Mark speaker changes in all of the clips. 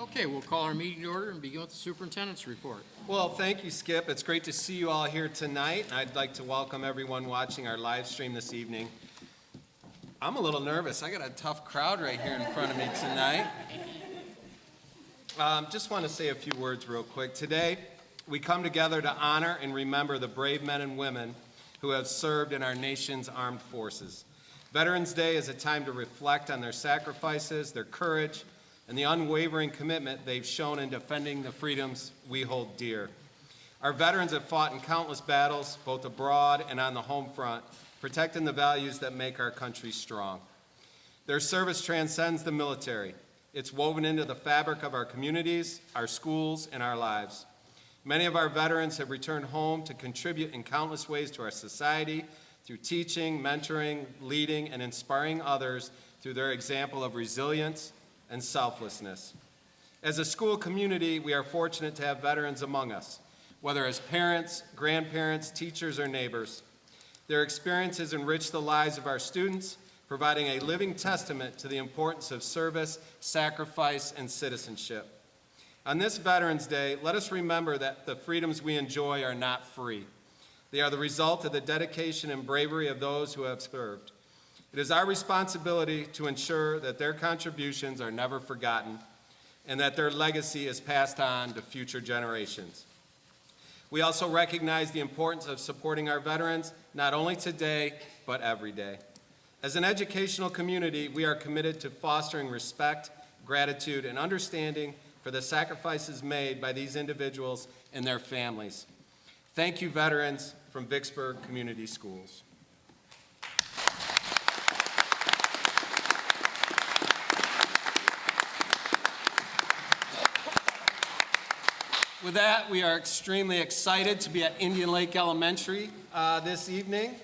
Speaker 1: Okay, we'll call our meeting to order and begin with the superintendent's report.
Speaker 2: Well, thank you, Skip. It's great to see you all here tonight. I'd like to welcome everyone watching our live stream this evening. I'm a little nervous. I got a tough crowd right here in front of me tonight. Just want to say a few words real quick. Today, we come together to honor and remember the brave men and women who have served in our nation's armed forces. Veterans Day is a time to reflect on their sacrifices, their courage, and the unwavering commitment they've shown in defending the freedoms we hold dear. Our veterans have fought in countless battles, both abroad and on the home front, protecting the values that make our country strong. Their service transcends the military. It's woven into the fabric of our communities, our schools, and our lives. Many of our veterans have returned home to contribute in countless ways to our society through teaching, mentoring, leading, and inspiring others through their example of resilience and selflessness. As a school community, we are fortunate to have veterans among us, whether as parents, grandparents, teachers, or neighbors. Their experiences enrich the lives of our students, providing a living testament to the importance of service, sacrifice, and citizenship. On this Veterans Day, let us remember that the freedoms we enjoy are not free. They are the result of the dedication and bravery of those who have served. It is our responsibility to ensure that their contributions are never forgotten and that their legacy is passed on to future generations. We also recognize the importance of supporting our veterans, not only today, but every day. As an educational community, we are committed to fostering respect, gratitude, and understanding for the sacrifices made by these individuals and their families. Thank you, veterans, from Vicksburg Community Schools. With that, we are extremely excited to be at Indian Lake Elementary this evening.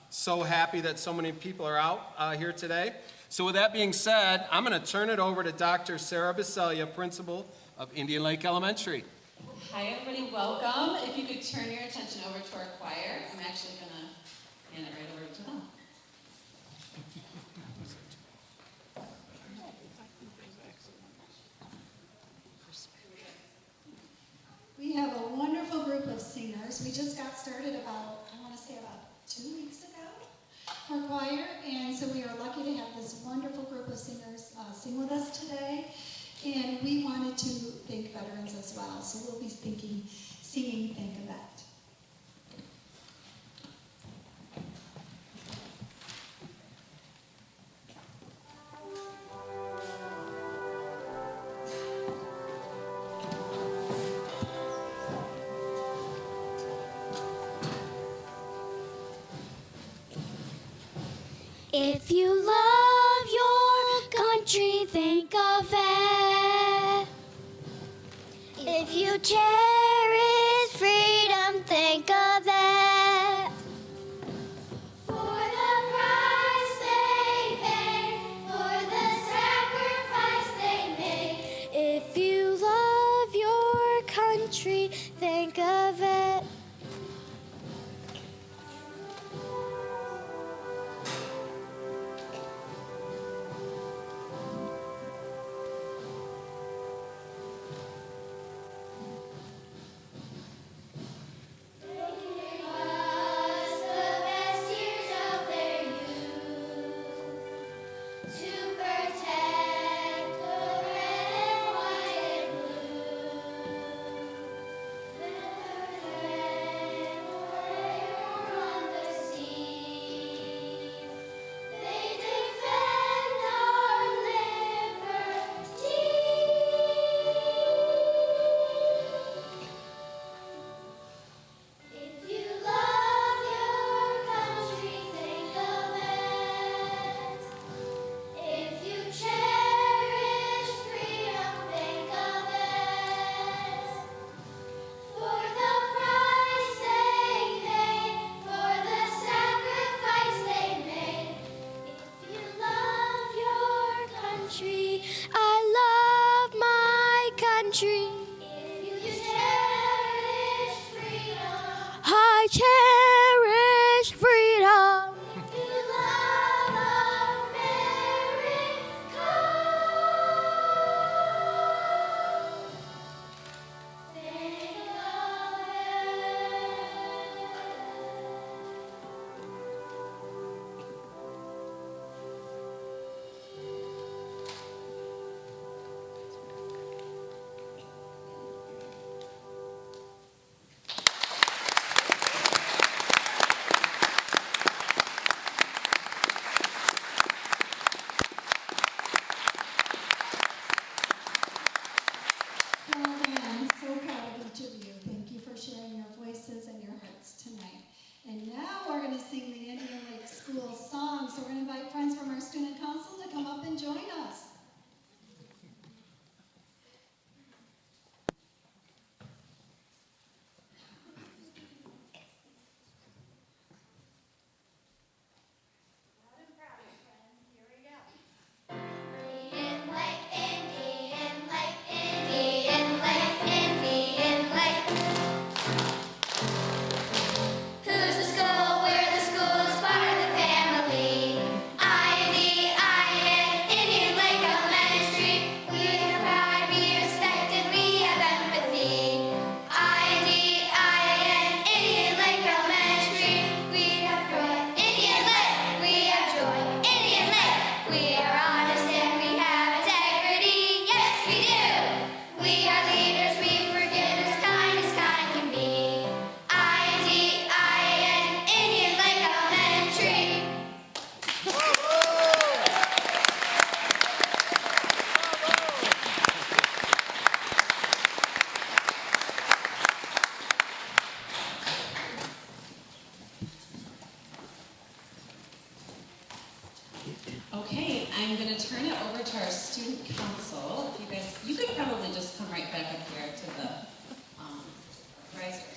Speaker 2: So happy that so many people are out here today. So with that being said, I'm going to turn it over to Dr. Sarah Baselia, principal of Indian Lake Elementary.
Speaker 3: Hi everybody, welcome. If you could turn your attention over to our choir, I'm actually going to hand it right over to them.
Speaker 4: We have a wonderful group of singers. We just got started about 2 weeks ago for choir, and so we are lucky to have this wonderful group of singers sing with us today. And we wanted to thank veterans as well, so we'll be singing Think of That.
Speaker 5: If you love your country, think of it. If you cherish freedom, think of it. For the price they paid, for the sacrifice they made. If you love your country, think of it. Cherish freedom. If you love America,
Speaker 3: council, if you could probably just come right back up here to the risers.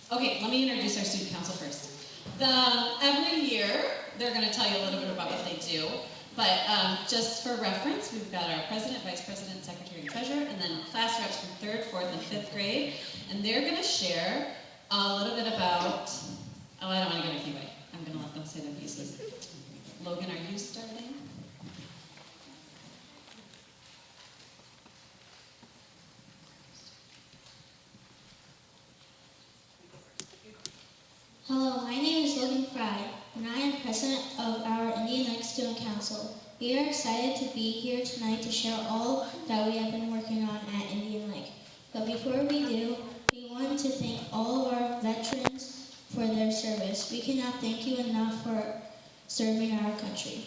Speaker 3: Okay, let me introduce our student council first. Every year, they're going to tell you a little bit about what they do, but just for reference, we've got our president, vice president, secretary, and treasurer, and then class reps from 3rd, 4th, and 5th grade, and they're going to share a little bit about, oh, I don't want to give anything away. I'm going to let them say their pieces. Logan, are you starting?
Speaker 5: Hello, my name is Logan Fry, and I am president of our Indian Lake Student Council. We are excited to be here tonight to share all that we have been working on at Indian Lake. But before we do, we want to thank all of our veterans for their service. We cannot thank you enough for serving our country.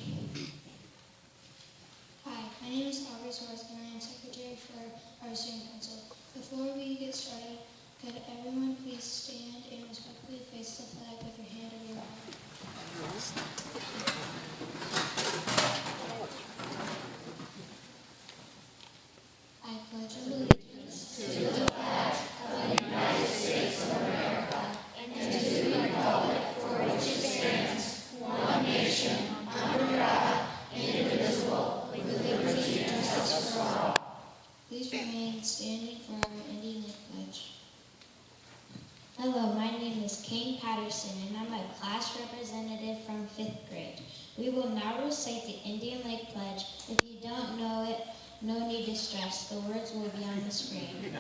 Speaker 5: Hi, my name is Aubrey Soares, and I am secretary for our student council. Before we get started, could everyone please stand and respectfully face the flag with your hand over your heart? I pledge allegiance to the flag of the United States of America and to the republic for which it stands, one nation, under God, indivisible, with liberty and justice for all. Please remain standing for our Indian Lake pledge. Hello, my name is Kane Patterson, and I'm a class representative from 5th grade. We will now recite the Indian Lake Pledge. If you don't know it, no need to stress. The words will be on the screen.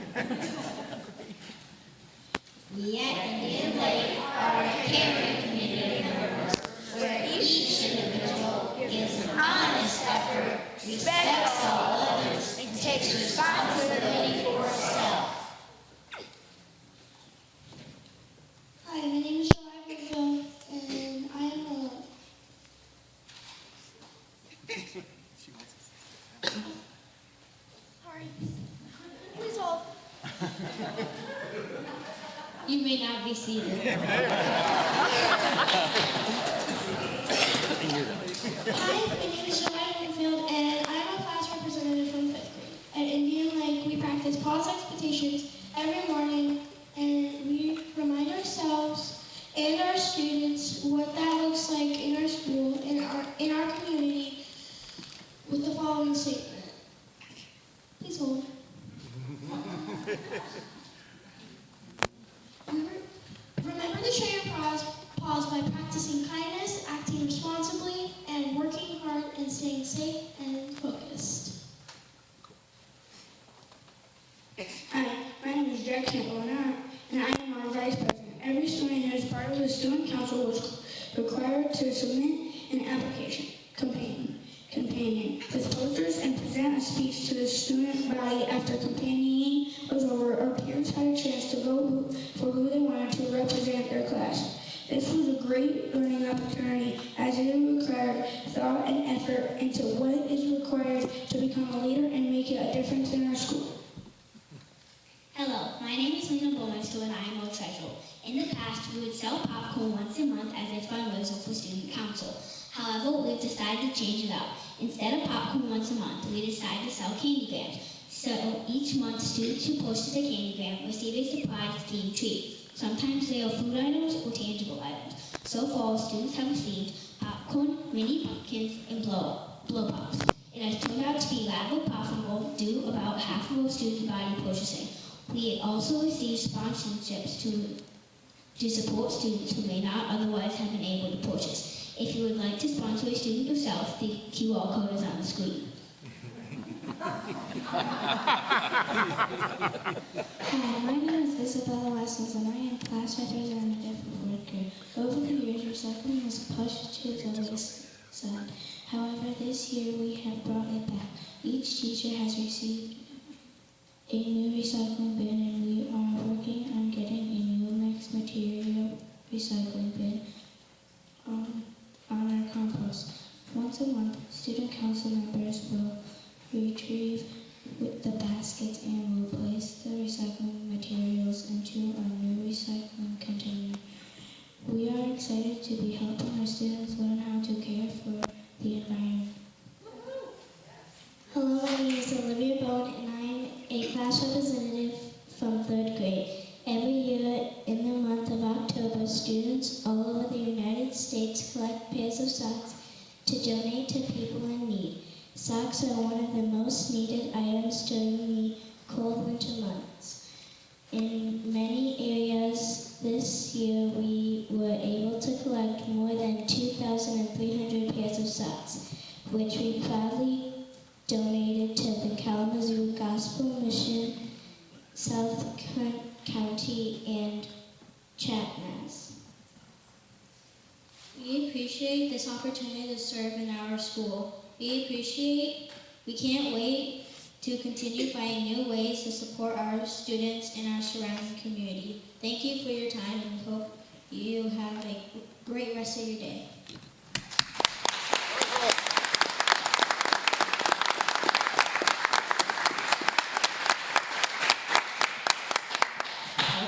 Speaker 5: We at Indian Lake are a caring community of members, where each individual gives an honest effort, respects all others, and takes responsibility for itself.
Speaker 6: Hi, my name is Shalai Woodville, and I am a... Sorry. Please hold.
Speaker 5: You may not be seated.
Speaker 6: Hi, my name is Shalai Woodville, and I'm a class representative from 5th grade. At Indian Lake, we practice pause expectations every morning, and we remind ourselves and our students what that looks like in our school, in our community, with the following statement. Please hold. Remember to show your pause by practicing kindness, acting responsibly, and working hard and staying safe and focused.
Speaker 7: Hi, my name is Jack Campbell, and I am our vice president. Every student who is part of the student council was required to submit an application companion with posters and present a speech to the student body. After campaigning was over, our peers had a chance to vote for who they wanted to represent their class. This was a great learning opportunity, as it required thought and effort into what is required to become a leader and make a difference in our school.
Speaker 5: Hello, my name is Lena Bowmeister, and I am our treasurer. In the past, we would sell popcorn once a month as a fundraiser for student council. However, we've decided to change it up. Instead of popcorn once a month, we decided to sell candy grams. So each month, students who purchase a candy gram receive a surprise themed treat. Sometimes they are food items or tangible items. So far, students have received popcorn, mini pumpkins, and blow pops. It has turned out to be rather profitable due about half of our student body purchasing. We also receive sponsorships to support students who may not otherwise have been able to purchase. If you would like to sponsor a student yourself, the QR code is on the screen.
Speaker 6: Hi, my name is Isabella Lessons, and I am class representative for 4th grade. Over the years, recycling was pushed to the wayside. However, this year we have brought it back. Each teacher has received a new recycling bin, and we are working on getting a new mixed material recycling bin on our compost. Once a month, student council members will retrieve the baskets and will place the recycling materials into celebrate. Every year in the month of October, students all over the United States collect pairs of socks to donate to people in need. Socks are one of the most needed items during the cold winter months. In many areas this year, we were able to collect more than 2,300 pairs of socks, which we proudly donated to the Kalamazoo Gospel Mission, South County, and Chatmas.
Speaker 5: We appreciate this opportunity to serve in our school. We can't wait to continue finding new ways to support our students and our surrounding community. Thank you for your time and hope you have a great rest of your day.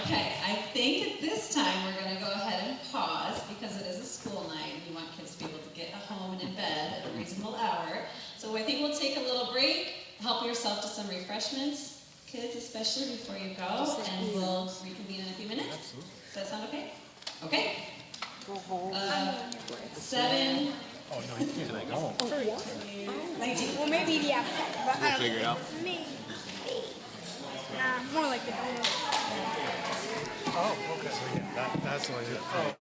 Speaker 3: Okay, I think at this time we're going to go ahead and pause because it is a school night and we want kids to be able to get home and in bed at a reasonable hour. So I think we'll take a little break, help yourself to some refreshments, kids especially before you go, and we'll reconvene in a few minutes. Absolutely. Does that sound okay? Okay. 7.
Speaker 8: Oh, no, you can't go.
Speaker 3: 19.
Speaker 9: Well, maybe the appetizer, but I don't
Speaker 2: Figure it out.
Speaker 9: Maybe. Nah, more like the donuts.
Speaker 8: Oh, okay. So, yeah, that's what it is. Oh.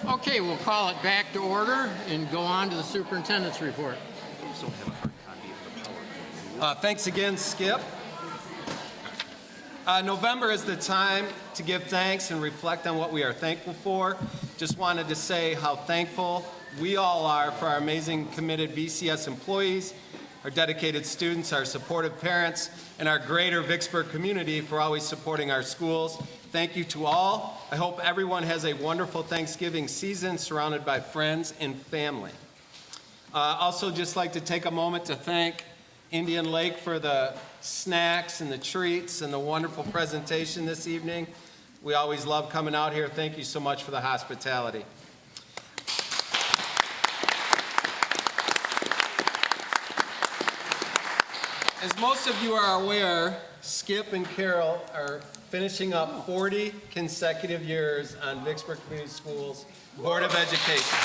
Speaker 1: Okay, we'll call it back to order and go on to the superintendent's report.
Speaker 2: Thanks again, Skip. November is the time to give thanks and reflect on what we are thankful for. Just wanted to say how thankful we all are for our amazing, committed VCS employees, our dedicated students, our supportive parents, and our greater Vicksburg community for always supporting our schools. Thank you to all. I hope everyone has a wonderful Thanksgiving season surrounded by friends and family. Also, just like to take a moment to thank Indian Lake for the snacks and the treats and the wonderful presentation this evening. We always love coming out here. Thank you so much for the hospitality. As most of you are aware, Skip and Carol are finishing up 40 consecutive years on Vicksburg Community Schools Board of Education.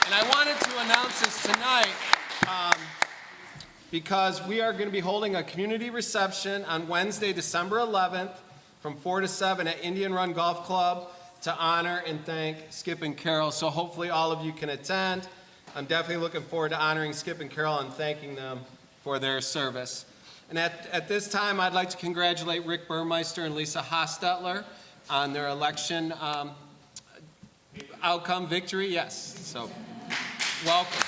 Speaker 2: And I wanted to announce this tonight because we are going to be holding a community reception on Wednesday, December 11th from 4 to 7 at Indian Run Golf Club to honor and thank Skip and Carol. So hopefully all of you can attend. I'm definitely looking forward to honoring Skip and Carol and thanking them for their service. And at this time, I'd like to congratulate Rick Burmeister and Lisa Hostetler on their election outcome victory. Yes, so welcome.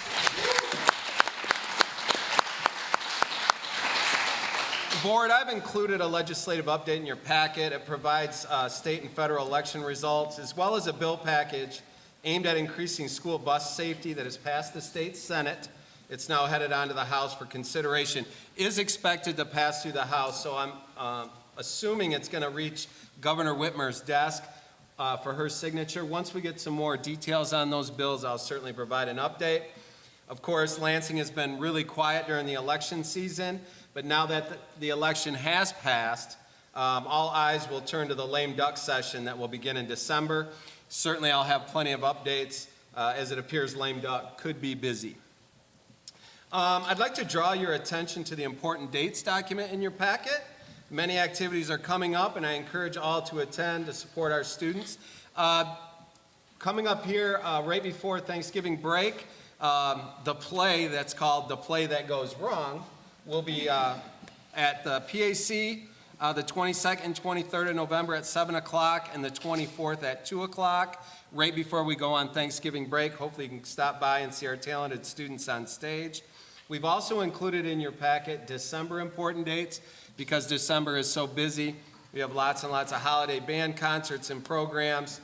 Speaker 2: Board, I've included a legislative update in your packet. It provides state and federal election results, as well as a bill package aimed at increasing school bus safety that has passed the state Senate. It's now headed on to the House for consideration. Is expected to pass through the House, so I'm assuming it's going to reach Governor Whitmer's desk for her signature. Once we get some more details on those bills, I'll certainly provide an update. Of course, Lansing has been really quiet during the election season, but now that the election has passed, all eyes will turn to the lame duck session that will begin in December. Certainly, I'll have plenty of updates as it appears lame duck could be busy. I'd like to draw your attention to the important dates document in your packet. Many activities are coming up, and I encourage all to attend to support our students. Coming up here right before Thanksgiving break, the play that's called The Play That Goes Wrong will be at the PAC the 22nd and 23rd of November at 7 o'clock and the 24th at 2 o'clock, right before we go on Thanksgiving break. Hopefully you can stop by and see our talented students on stage. We've also included in your packet December important dates because December is so busy. We have lots and lots of holiday band concerts and programs,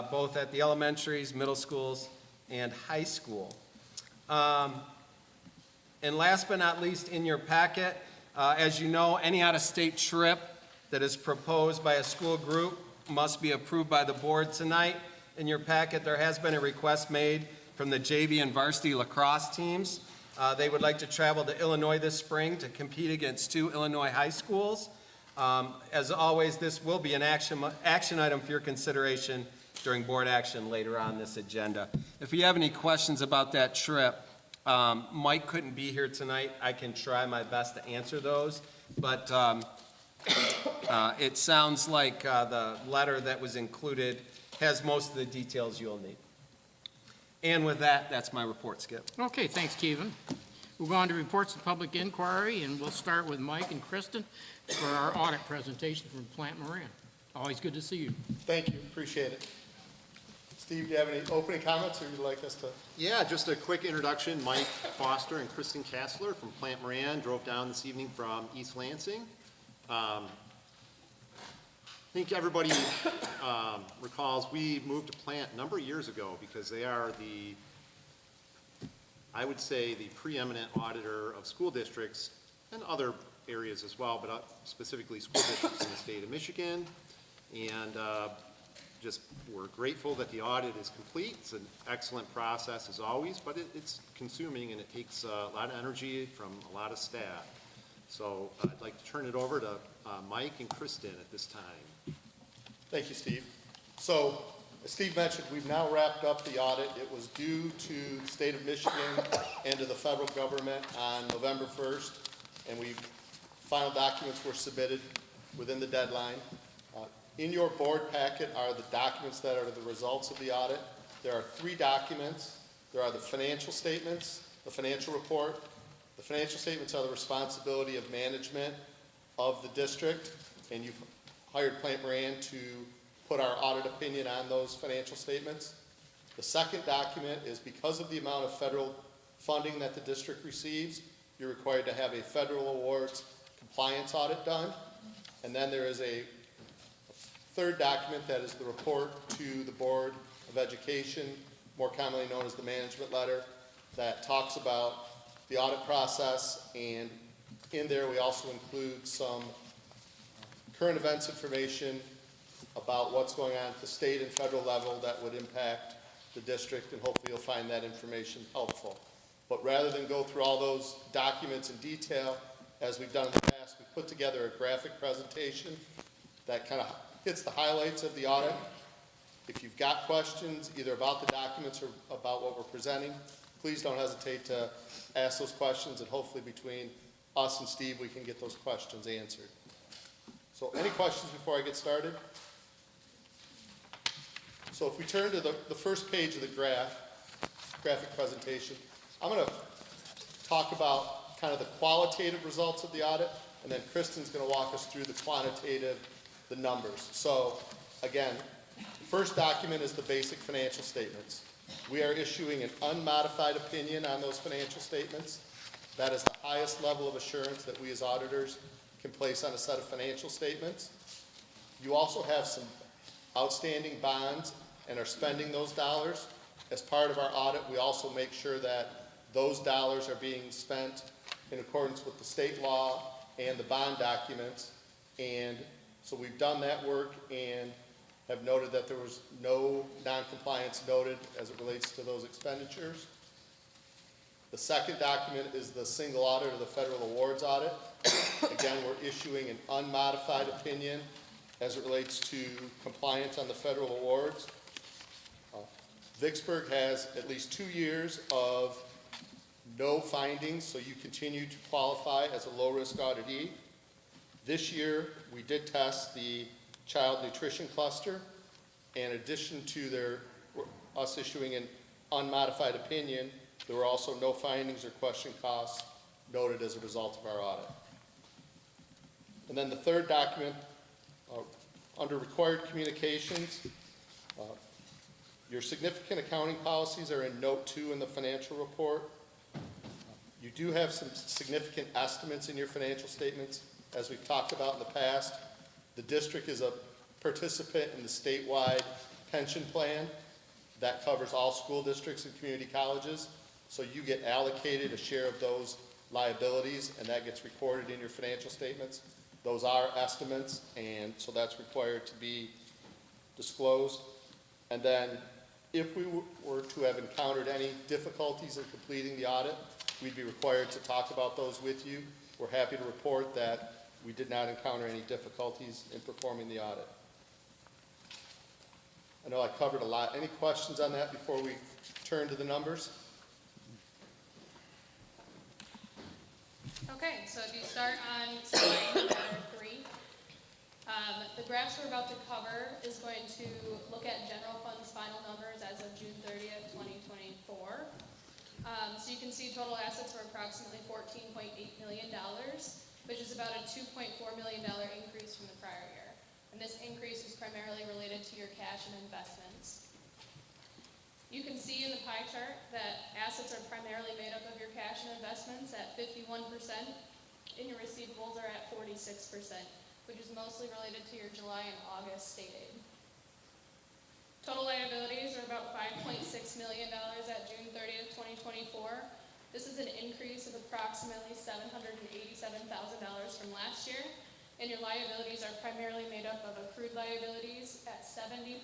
Speaker 2: both at the elementaries, middle schools, and high school. And last but not least in your packet, as you know, any out-of-state trip that is proposed by a school group must be approved by the board tonight. In your packet, there has been a request made from the JV and varsity lacrosse teams. They would like to travel to Illinois this spring to compete against 2 Illinois high schools. As always, this will be an action item for your consideration during board action later on this agenda. If you have any questions about that trip, Mike couldn't be here tonight. I can try my best to answer those, but it sounds like the letter that was included has most of the details you'll need. And with that, that's my report, Skip.
Speaker 1: Okay, thanks, Kevin. We'll go on to reports of public inquiry, and we'll start with Mike and Kristen for our audit presentation from Plant Moran. Always good to see you.
Speaker 8: Thank you, appreciate it. Steve, do you have any opening comments, or would you like us to?
Speaker 10: Yeah, just a quick introduction. Mike Foster and Kristen Kassler from Plant Moran drove down this evening from East Lansing. I think everybody recalls we moved to Plant a number of years ago because they are I would say, the preeminent auditor of school districts and other areas as well, but specifically school districts in the state of Michigan. And just we're grateful that the audit is complete. It's an excellent process as always, but it's consuming and it takes a lot of energy from a lot of staff. So I'd like to turn it over to Mike and Kristen at this time.
Speaker 8: Thank you, Steve. So, as Steve mentioned, we've now wrapped up the audit. It was due to the state of Michigan and to the federal government on November 1st, and final documents were submitted within the deadline. In your board packet are the documents that are the results of the audit. There are 3 documents. There are the financial statements, the financial report. The financial statements are the responsibility of management of the district, and you've hired Plant Moran to put our audit opinion on those financial statements. The second document is because of the amount of federal funding that the district receives, you're required to have a federal awards compliance audit done. And then there is a third document that is the report to the Board of Education, more commonly known as the management letter, that talks about the audit process, and in there we also include some current events information about what's going on at the state and federal level that would impact the district, and hopefully you'll find that information helpful. But rather than go through all those documents in detail, as we've done in the past, we put together a graphic presentation that kind of hits the highlights of the audit. If you've got questions, either about the documents or about what we're presenting, please don't hesitate to ask those questions, and hopefully between us and Steve, we can get those questions answered. So any questions before I get started? So if we turn to the first page of the graphic presentation, I'm going to talk about kind of the qualitative results of the audit, and then Kristen's going to walk us through the quantitative, the numbers. So again, the first document is the basic financial statements. We are issuing an unmodified opinion on those financial statements. That is the highest level of assurance that we as auditors can place on a set of financial statements. You also have some outstanding bonds and are spending those dollars. As part of our audit, we also make sure that those dollars are being spent in accordance with the state law and the bond documents. And so we've done that work and have noted that there was no non-compliance noted as it relates to those expenditures. The second document is the single audit or the federal awards audit. Again, we're issuing an unmodified opinion as it relates to compliance on the federal awards. Vicksburg has at least 2 years of no findings, so you continue to qualify as a low-risk auditee. This year, we did test the child nutrition cluster. In addition to us issuing an unmodified opinion, there were also no findings or question costs noted as a result of our audit. And then the third document, under required communications, your significant accounting policies are in note 2 in the financial report. You do have some significant estimates in your financial statements. As we've talked about in the past, the district is a participant in the statewide pension plan that covers all school districts and community colleges. So you get allocated a share of those liabilities, and that gets recorded in your financial statements. Those are estimates, and so that's required to be disclosed. And then if we were to have encountered any difficulties in completing the audit, we'd be required to talk about those with you. We're happy to report that we did not encounter any difficulties in performing the audit. I know I covered a lot. Any questions on that before we turn to the numbers?
Speaker 11: Okay, so if you start on slide number 3, the graphs we're about to cover is going to look at general fund's final numbers as of June 30th, 2024. So you can see total assets were approximately $14.8 million, which is about a $2.4 million increase from the prior year. And this increase is primarily related to your cash and investments. You can see in the pie chart that assets are primarily made up of your cash and investments at 51%, and your receivables are at 46%, which is mostly related to your July and August state aid. Total liabilities are about $5.6 million at June 30th, 2024. This is an increase of approximately $787,000 from last year, and your liabilities are primarily made up of accrued liabilities at 70%,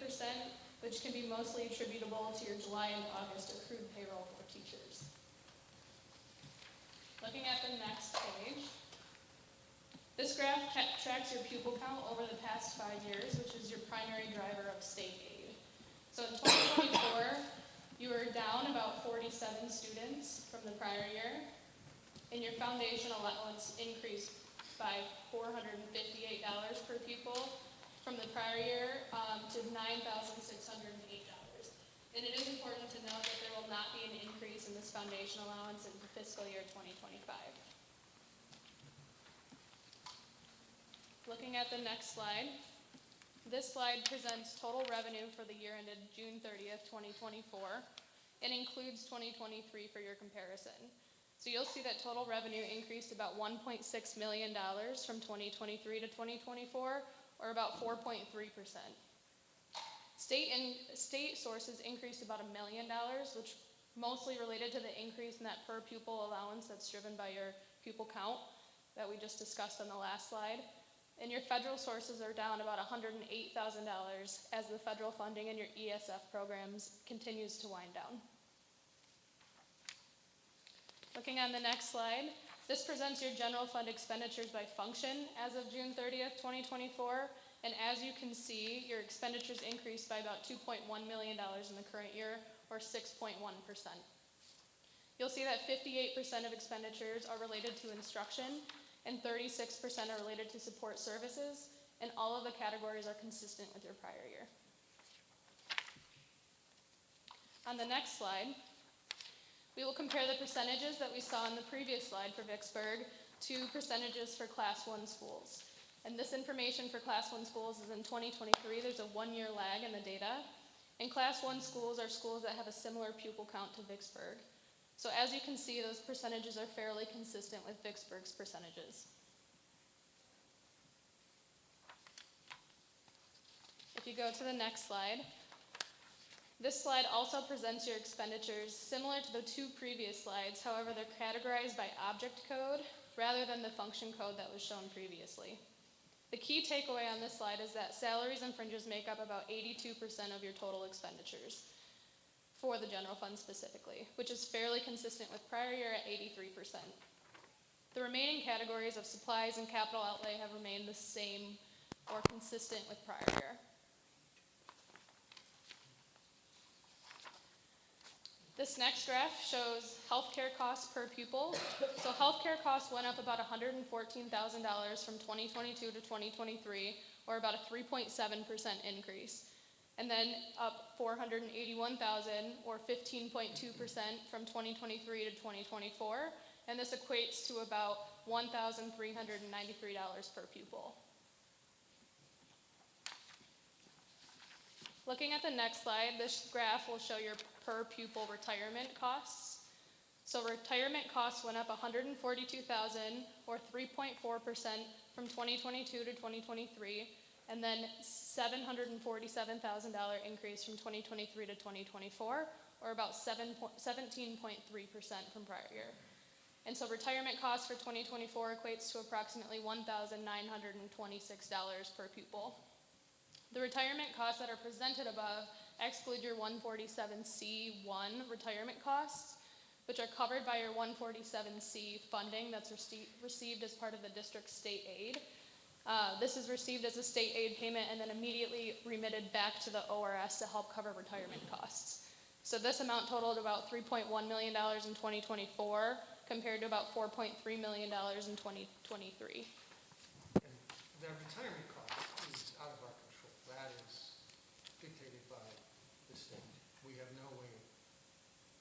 Speaker 11: which can be mostly attributable to your July and August accrued payroll for teachers. Looking at the next page, this graph tracks your pupil count over the past 5 years, which is your primary driver of state aid. So in 2024, you were down about 47 students from the prior year, and your foundation allowance increased by $458 per pupil, from the prior year to $9,608. And it is important to note that there will not be an increase in this foundation allowance in fiscal year 2025. Looking at the next slide, this slide presents total revenue for the year ended June 30th, 2024, and includes 2023 for your comparison. So you'll see that total revenue increased about $1.6 million from 2023 to 2024, or about 4.3%. State sources increased about $1 million, which mostly related to the increase in that per pupil allowance that's driven by your pupil count that we just discussed on the last slide. And your federal sources are down about $108,000 as the federal funding in your ESF programs continues to wind down. Looking on the next slide, this presents your general fund expenditures by function as of June 30th, 2024. And as you can see, your expenditures increased by about $2.1 million in the current year, or 6.1%. You'll see that 58% of expenditures are related to instruction, and 36% are related to support services, and all of the categories are consistent with your prior year. On the next slide, we will compare the percentages that we saw in the previous slide for Vicksburg to percentages for Class 1 schools. And this information for Class 1 schools is in 2023. There's a 1-year lag in the data. And Class 1 schools are schools that have a similar pupil count to Vicksburg. So as you can see, those percentages are fairly consistent with Vicksburg's percentages. If you go to the next slide, this slide also presents your expenditures similar to the 2 previous slides. However, they're categorized by object code rather than the function code that was shown previously. The key takeaway on this slide is that salaries and fringes make up about 82% of your total expenditures for the general fund specifically, which is fairly consistent with prior year at 83%. The remaining categories of supplies and capital outlay have remained the same or consistent with prior year. This next graph shows healthcare costs per pupil. So healthcare costs went up about $114,000 from 2022 to 2023, or about a 3.7% increase. And then up $481,000, or 15.2% from 2023 to 2024. And this equates to about $1,393 per pupil. Looking at the next slide, this graph will show your per pupil retirement costs. So retirement costs went up $142,000, or 3.4% from 2022 to 2023, and then $747,000 increase from 2023 to 2024, or about 17.3% from prior year. And so retirement costs for 2024 equates to approximately $1,926 per pupil. The retirement costs that are presented above exclude your 147C1 retirement costs, which are covered by your 147C funding that's received as part of the district's state aid. This is received as a state aid payment and then immediately remitted back to the ORS to help cover retirement costs. So this amount totaled about $3.1 million in 2024 compared to about $4.3 million in 2023.
Speaker 12: And that retirement cost is out of our control. That is dictated by the state. We have no way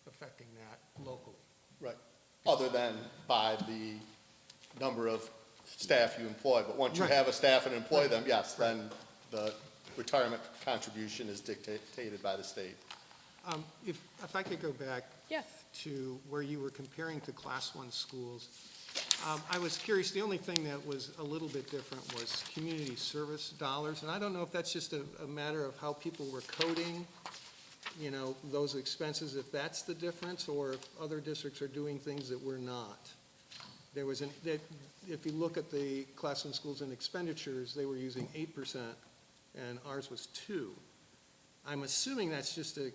Speaker 12: of affecting that locally.
Speaker 8: Right. Other than by the number of staff you employ. But once you have a staff and employ them, yes, then the retirement contribution is dictated by the state.
Speaker 12: If I could go back to where you were comparing to Class 1 schools, I was curious, the only thing that was a little bit different was community service dollars, and I don't know if that's just a matter of how people were coding, you know, those expenses, if that's the difference, or if other districts are doing things that we're not. There was if you look at the Class 1 schools and expenditures, they were using 8%, and ours was 2%. I'm assuming that's just a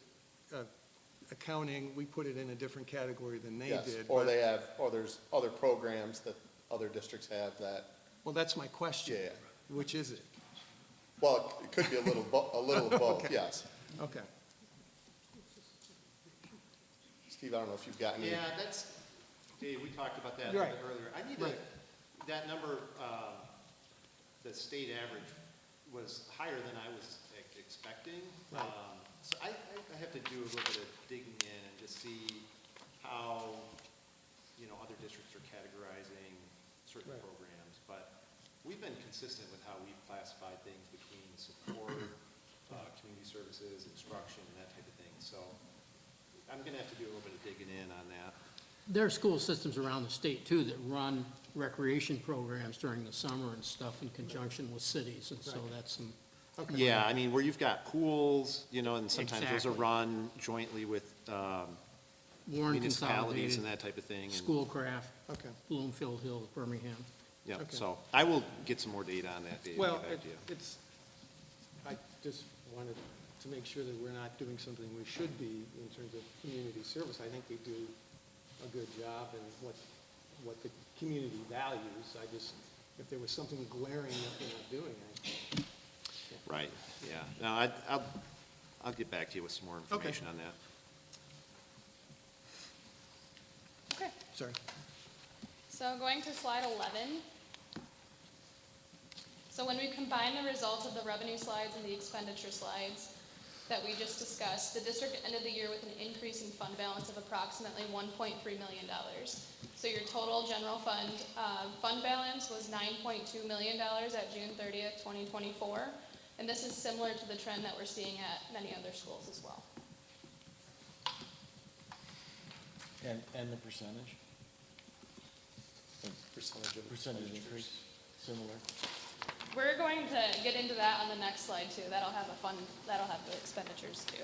Speaker 12: accounting, we put it in a different category than they did.
Speaker 8: Or they have, or there's other programs that other districts have that.
Speaker 12: Well, that's my question.
Speaker 8: Yeah.
Speaker 12: Which is it?
Speaker 8: Well, it could be a little of both,
Speaker 12: Okay.
Speaker 8: yes.
Speaker 12: Okay.
Speaker 8: Steve, I don't know if you've got any.
Speaker 10: Yeah, that's, Dave, we talked about that a little bit earlier. I need that number, the state average was higher than I was expecting.
Speaker 12: Right.
Speaker 10: So I have to do a little bit of digging in and just see how, other districts are categorizing certain
Speaker 12: Right.
Speaker 10: programs. But we've been consistent with how we've classified things between support, community services, instruction, and that type of thing. So I'm gonna have to do a little bit of digging in on that.
Speaker 1: There are school systems around the state too that run recreation programs during the summer and stuff in conjunction with cities, and so
Speaker 12: Right.
Speaker 1: that's some,
Speaker 10: Yeah, I mean, where you've got pools, and sometimes those are
Speaker 1: Exactly.
Speaker 10: run jointly with
Speaker 1: Warren
Speaker 10: municipalities
Speaker 1: Consolidated,
Speaker 10: and that type of thing. and-
Speaker 1: Schoolcraft,
Speaker 12: Okay.
Speaker 1: Bloomfield Hills, Birmingham.
Speaker 10: Yeah,
Speaker 12: Okay.
Speaker 10: so I will get some more data on that, Dave, and
Speaker 12: Well,
Speaker 10: get back to you.
Speaker 12: I just wanted to make sure that we're not doing something we should be in terms of community service. I think we do a good job in what the community values. If there was something glaring that we're not doing,
Speaker 10: Right, yeah. No, I'll get back to you with some more information on that.
Speaker 11: Okay,
Speaker 12: sorry.
Speaker 11: so going to slide 11. So when we combine the results of the revenue slides and the expenditure slides that we just discussed, the district ended the year with an increase in fund balance of approximately $1.3 million. So your total general fund balance was $9.2 million at June 30th, 2024. And this is similar to the trend that we're seeing at many other schools as well.
Speaker 13: And the percentage? Percentage increase, similar?
Speaker 11: We're going to get into that on the next slide too. That'll have the expenditures too.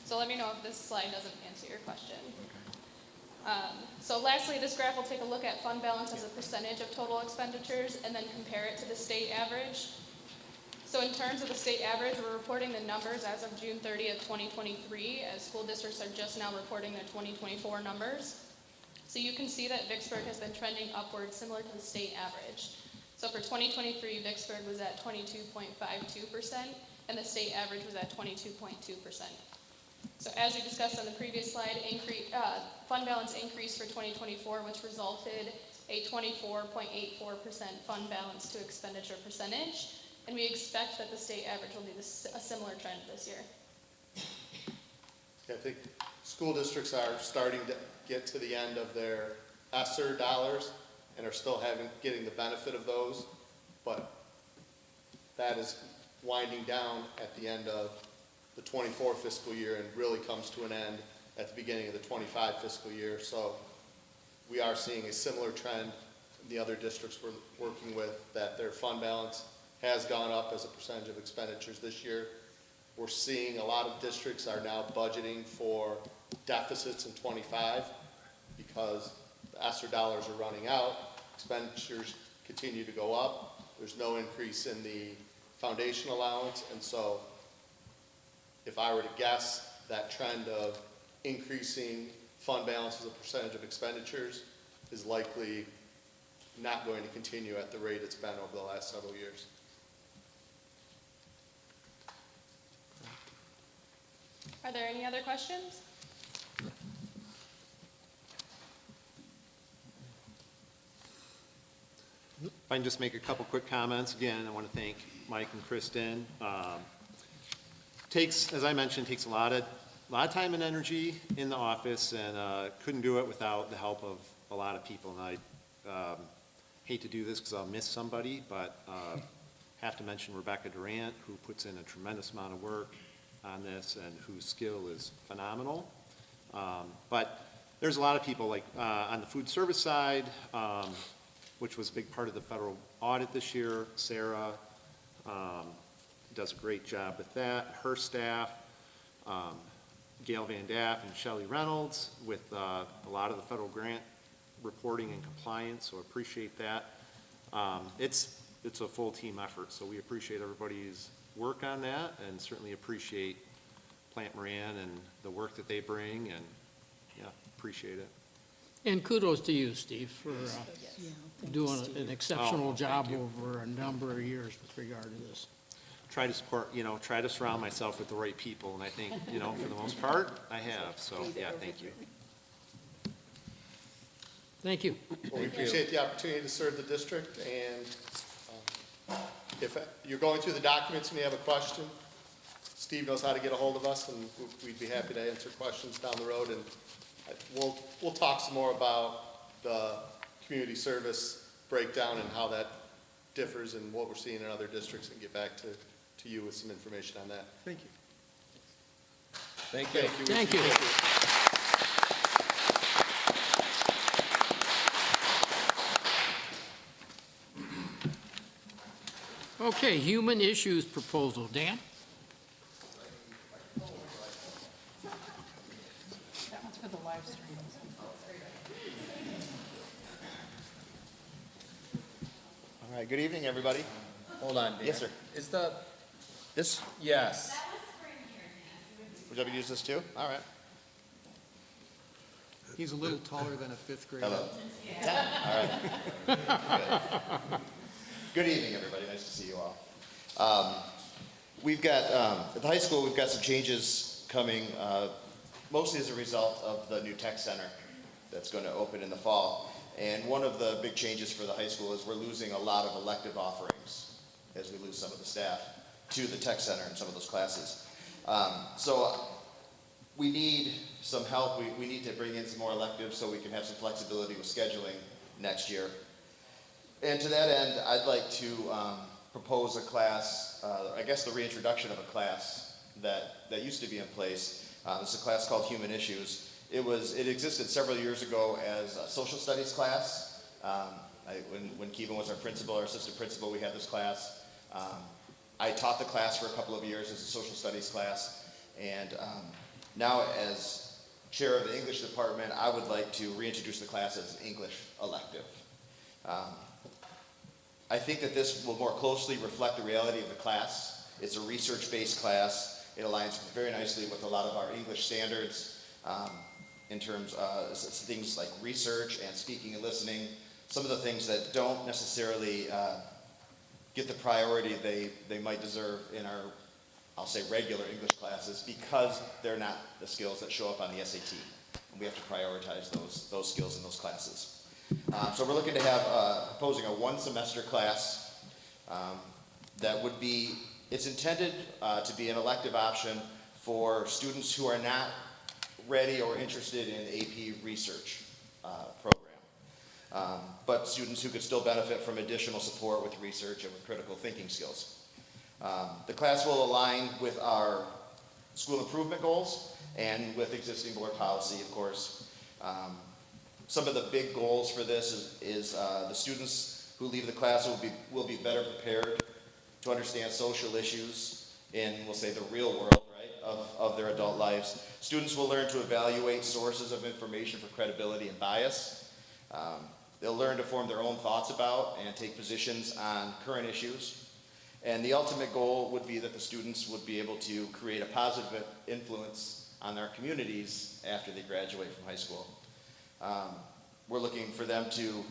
Speaker 11: So let me know if this slide doesn't answer your question. So lastly, this graph will take a look at fund balance as a percentage of total expenditures and then compare it to the state average. So in terms of the state average, we're reporting the numbers as of June 30th, 2023, as school districts are just now reporting their 2024 numbers. So you can see that Vicksburg has been trending upward, similar to the state average. So for 2023, Vicksburg was at 22.52%, and the state average was at 22.2%. So as we discussed on the previous slide, fund balance increased for 2024, which resulted a 24.84% fund balance to expenditure percentage. And we expect that the state average will be a similar trend this year.
Speaker 8: I think school districts are starting to get to the end of their ESSER dollars and are still getting the benefit of those, but that is winding down at the end of the 24 fiscal year and really comes to an end at the beginning of the 25 fiscal year. So we are seeing a similar trend in the other districts we're working with, that their fund balance has gone up as a percentage of expenditures this year. We're seeing a lot of districts are now budgeting for deficits in 25 because the ESSER dollars are running out, expenditures continue to go up, there's no increase in the foundation allowance, and so if I were to guess, that trend of increasing fund balance as a percentage of expenditures is likely not going to continue at the rate it's been over the last several years.
Speaker 11: Are there any other questions?
Speaker 10: If I can just make a couple quick comments. Again, I want to thank Mike and Kristen. As I mentioned, takes a lot of time and energy in the office, and couldn't do it without the help of a lot of people. And I hate to do this because I'll miss somebody, but have to mention Rebecca Durant, who puts in a tremendous amount of work on this and whose skill is phenomenal. But there's a lot of people, like on the food service side, which was a big part of the federal audit this year. Sarah does a great job with that. Her staff, Gail Van Daff and Shelley Reynolds, with a lot of the federal grant reporting and compliance, so appreciate that. It's a full team effort, so we appreciate everybody's work on that, and certainly appreciate Plant Moran and the work that they bring, and yeah, appreciate it.
Speaker 1: And kudos to you, Steve, for doing an exceptional job
Speaker 10: thank you.
Speaker 1: over a number of years with regard to this.
Speaker 10: Try to support, try to surround myself with the right people, and I think, for the most part, I have, so, yeah, thank you.
Speaker 1: Thank you.
Speaker 8: Well, we appreciate the opportunity to serve the district, and If you're going through the documents and you have a question, Steve knows how to get a hold of us, and we'd be happy to answer questions down the road. And we'll talk some more about the community service breakdown and how that differs and what we're seeing in other districts, and get back to you with some information on that.
Speaker 12: Thank you.
Speaker 2: Thank you.
Speaker 1: Thank you. Okay, human issues proposal. Dan?
Speaker 9: That one's for the live stream.
Speaker 14: All right, good evening, everybody.
Speaker 2: Hold on, Dan.
Speaker 14: Yes, sir.
Speaker 2: Is the,
Speaker 14: This,
Speaker 2: yes.
Speaker 14: would you ever use this too? All right.
Speaker 12: He's a little taller than a fifth grader.
Speaker 14: Hello. All right. Good evening, everybody. Nice to see you all. We've got, at the high school, we've got some changes coming, mostly as a result of the new tech center that's going to open in the fall. And one of the big changes for the high school is we're losing a lot of elective offerings as we lose some of the staff to the tech center in some of those classes. So we need some help. We need to bring in some more electives so we can have some flexibility with scheduling next year. And to that end, I'd like to propose a class, I guess the reintroduction of a class that used to be in place. It's a class called Human Issues. It existed several years ago as a social studies class. When Keevan was our principal, our assistant principal, we had this class. I taught the class for a couple of years as a social studies class, and now as chair of the English department, I would like to reintroduce the class as an English elective. I think that this will more closely reflect the reality of the class. It's a research-based class. It aligns very nicely with a lot of our English standards in terms of things like research and speaking and listening, some of the things that don't necessarily get the priority they might deserve in our, I'll say, regular English classes, because they're not the skills that show up on the SAT. And we have to prioritize those skills in those classes. So we're looking to have, proposing a one-semester class that would be, it's intended to be an elective option for students who are not ready or interested in AP research program, but students who could still benefit from additional support with research and with critical thinking skills. The class will align with our school improvement goals and with existing board policy, of course. Some of the big goals for this is the students who leave the class will be better prepared to understand social issues in, we'll say, the real world, right, of their adult lives. Students will learn to evaluate sources of information for credibility and bias. They'll learn to form their own thoughts about and take positions on current issues. And the ultimate goal would be that the students would be able to create a positive influence on their communities after they graduate from high school. We're looking for them to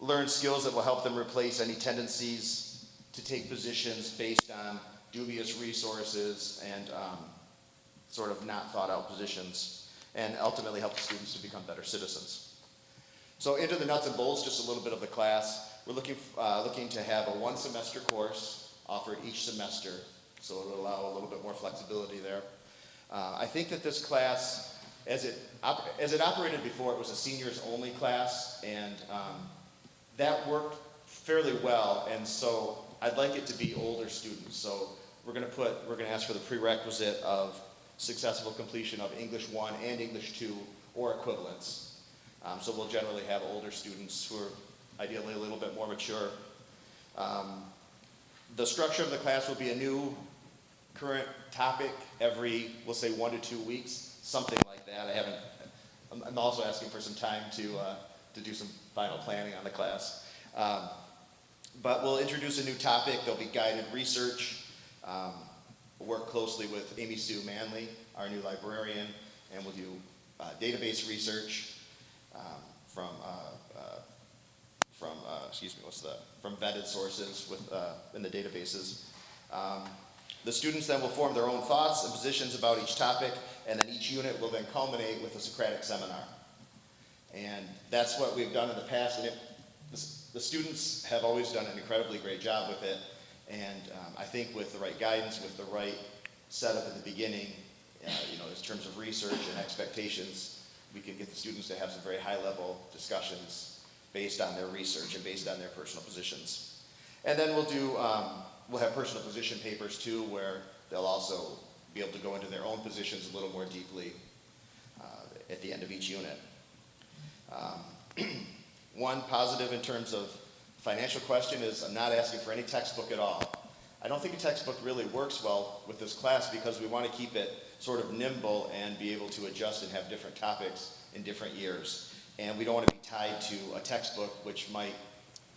Speaker 14: learn skills that will help them replace any tendencies to take positions based on dubious resources and sort of not thought out positions, and ultimately help the students to become better citizens. So into the nuts and bolts, just a little bit of the class. We're looking to have a one-semester course offered each semester, so it will allow a little bit more flexibility there. I think that this class, as it operated before, it was a seniors-only class, and that worked fairly well, and so I'd like it to be older students. So we're going to ask for the prerequisite of successful completion of English 1 and English 2 or equivalents. So we'll generally have older students who are ideally a little bit more mature. The structure of the class will be a new current topic every, we'll say, 1 to 2 weeks, something like that. I'm also asking for some time to do some final planning on the class. But we'll introduce a new topic. There'll be guided research. We'll work closely with Amy Sue Manley, our new librarian, and we'll do database research from vetted sources in the databases. The students then will form their own thoughts and positions about each topic, and then each unit will then culminate with a Socratic seminar. And that's what we've done in the past, and the students have always done an incredibly great job with it, And I think with the right guidance, with the right setup at the beginning, you know, in terms of research and expectations, we can get the students to have some very high-level discussions based on their research and based on their personal positions. And then we'll have personal position papers too, where they'll also be able to go into their own positions a little more deeply at the end of each unit. One positive in terms of financial question is I'm not asking for any textbook at all. I don't think a textbook really works well with this class because we want to keep it sort of nimble and be able to adjust and have different topics in different years. And we don't want to be tied to a textbook which might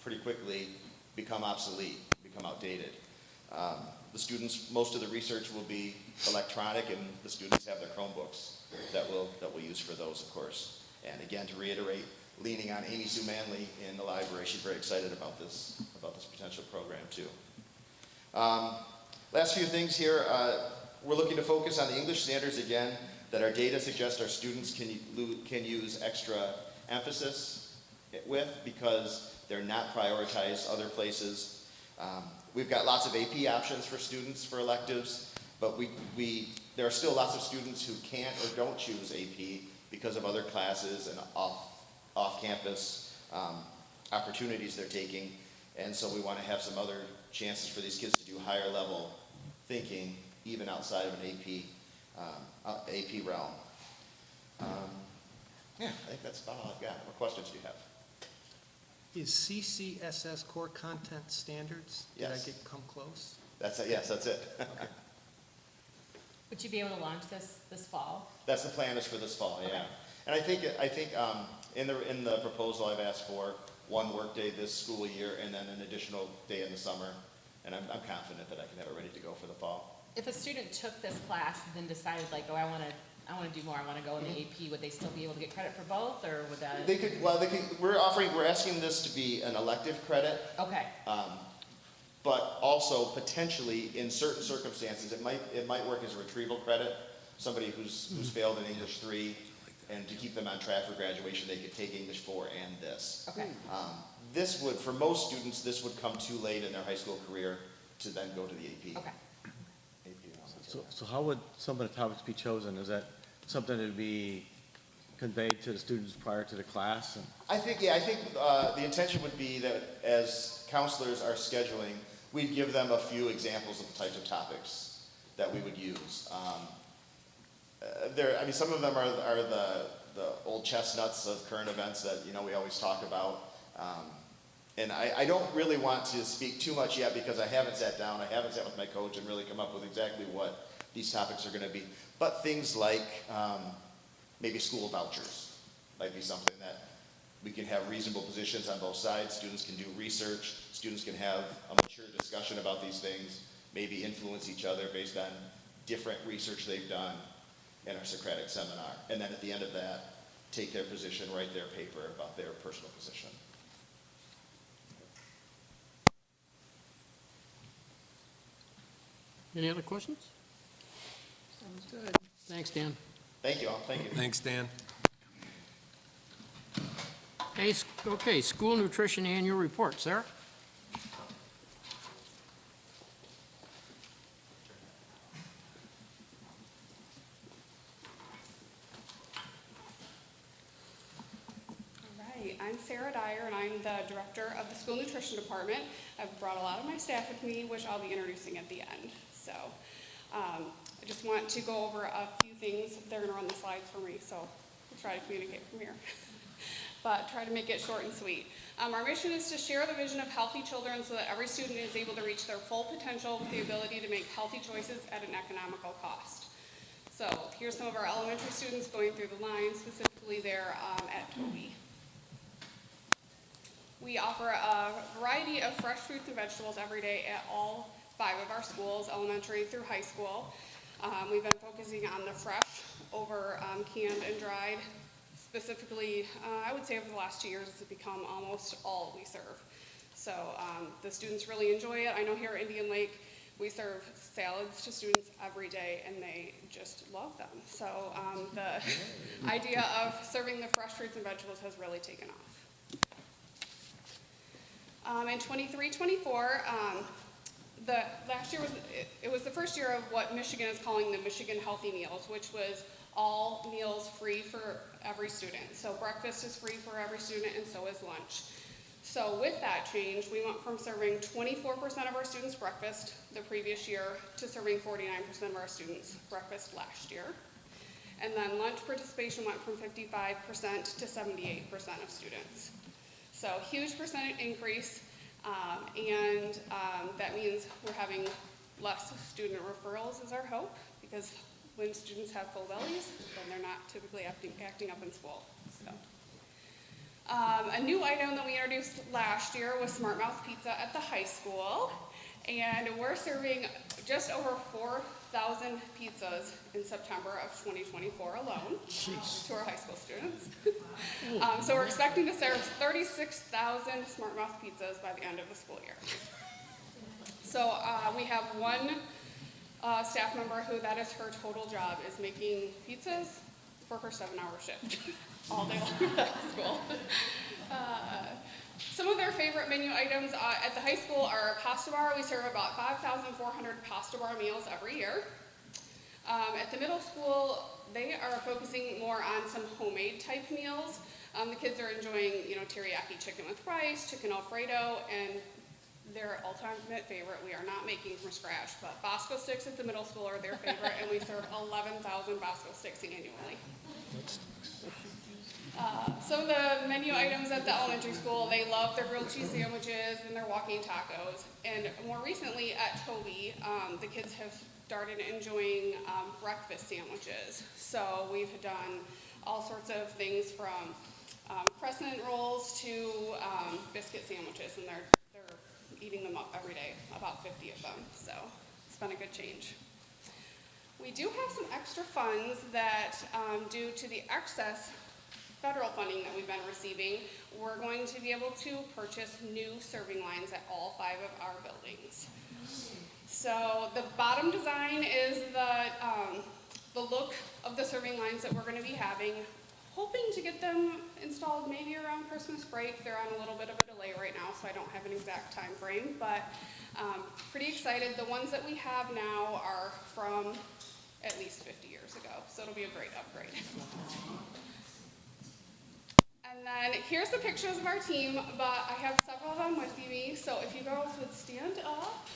Speaker 14: pretty quickly become obsolete, become outdated. The students, most of the research will be electronic, and the students have their Chromebooks that we'll use for those, of course. And again, to reiterate, leaning on Amy Sue Manley in the library. She's very excited about this potential program too. Last few things here. We're looking to focus on the English standards again, that our data suggests our students can use extra emphasis with because they're not prioritized other places. We've got lots of AP options for students for electives, but there are still lots of students who can't or don't choose AP because of other classes and off-campus opportunities they're taking. And so we want to have some other chances for these kids to do higher level thinking, even outside of an AP realm. Yeah, I think that's about all I've got. What questions do you have?
Speaker 12: Is CCSS core content standards?
Speaker 14: Yes.
Speaker 12: Did I come close?
Speaker 14: Yes, that's it.
Speaker 12: Okay.
Speaker 15: Would you be able to launch this fall?
Speaker 14: That's the plan, is for this fall, yeah. And I think in the proposal I've asked for one workday this school year and then an additional day in the summer, and I'm confident that I can have it ready to go for the fall.
Speaker 15: If a student took this class and then decided like, oh, I want to do more, I want to go in the AP, would they still be able to get credit for both, or would that?
Speaker 14: They could. Well, we're asking this to be an elective credit.
Speaker 15: Okay.
Speaker 14: But also potentially in certain circumstances, it might work as a retrieval credit. Somebody who's failed in English 3, and to keep them on track for graduation, they could take English 4 and this.
Speaker 15: Okay.
Speaker 14: This would, for most students, this would come too late in their high school career to then go to the AP.
Speaker 15: Okay.
Speaker 13: So how would some of the topics be chosen? Is that something that would be conveyed to the students prior to the class?
Speaker 14: I think the intention would be that as counselors are scheduling, we'd give them a few examples of the types of topics that we would use. Some of them are the old chestnuts of current events that we always talk about. And I don't really want to speak too much yet because I haven't sat down, I haven't sat with my coach and really come up with exactly what these topics are going to be. But things like maybe school vouchers might be something that we can have reasonable positions on both sides. Students can do research. Students can have a mature discussion about these things, maybe influence each other based on different research they've done in our Socratic seminar. And then at the end of that, take their position, write their paper about their personal position.
Speaker 1: Any other questions? Sounds good. Thanks, Dan.
Speaker 14: Thank you all. Thank you.
Speaker 2: Thanks, Dan.
Speaker 1: Okay, school nutrition annual report. Sarah?
Speaker 16: I'm Sarah Dyer, and I'm the director of the school nutrition department. I've brought a lot of my staff with me, which I'll be introducing at the end. So I just want to go over a few things. They're going to run the slides for me, so I'll try to communicate from here. But try to make it short and sweet. Our mission is to share the vision of healthy children so that every student is able to reach their full potential with the ability to make healthy choices at an economical cost. So here's some of our elementary students going through the line, specifically there at Toby. We offer a variety of fresh fruits and vegetables every day at all 5 of our schools, elementary through high school. We've been focusing on the fresh over canned and dried. Specifically, I would say over the last 2 years, it's become almost all we serve. So the students really enjoy it. I know here at Indian Lake, we serve salads to students every day, and they just love them. So the idea of serving the fresh fruits and vegetables has really taken off. In 23-24, last year it was the first year of what Michigan is calling the Michigan Healthy Meals, which was all meals free for every student. So breakfast is free for every student, and so is lunch. So with that change, we went from serving 24% of our students breakfast the previous year to serving 49% of our students breakfast last year. And then lunch participation went from 55% to 78% of students. So huge percentage increase, and that means we're having less student referrals is our hope, because when students have full bellies, then they're not typically acting up in school. So. A new item that we introduced last year was Smart Mouth Pizza at the high school, and we're serving just over 4,000 pizzas in September of 2024 alone. Jeez. To our high school students. So we're expecting to serve 36,000 Smart Mouth pizzas by the end of the school year. So we have one staff member who that is her total job, is making pizzas for her 7-hour shift all day long at school. Some of their favorite menu items at the high school are a pasta bar. We serve about 5,400 pasta bar meals every year. At the middle school, they are focusing more on some homemade type meals. The kids are enjoying, teriyaki chicken with rice, chicken Alfredo, and their ultimate favorite, we are not making from scratch, but Bosco sticks at the middle school are their favorite, and we serve 11,000 Bosco sticks annually. Some of the menu items at the elementary school, they love their grilled cheese sandwiches and their walking tacos. And more recently at Toby, the kids have started enjoying breakfast sandwiches. So we've done all sorts of things from crescent rolls to biscuit sandwiches, and they're eating them up every day, about 50 of them. So it's been a good change. We do have some extra funds that, due to the excess federal funding that we've been receiving, we're going to be able to purchase new serving lines at all 5 of our buildings. So the bottom design is the look of the serving lines that we're going to be having. Hoping to get them installed maybe around Christmas break. They're on a little bit of a delay right now, so I don't have an exact time frame, but pretty excited. The ones that we have now are from at least 50 years ago, so it'll be a great upgrade. And then here's the pictures of our team, but I have several of them with me, so if you girls would stand up.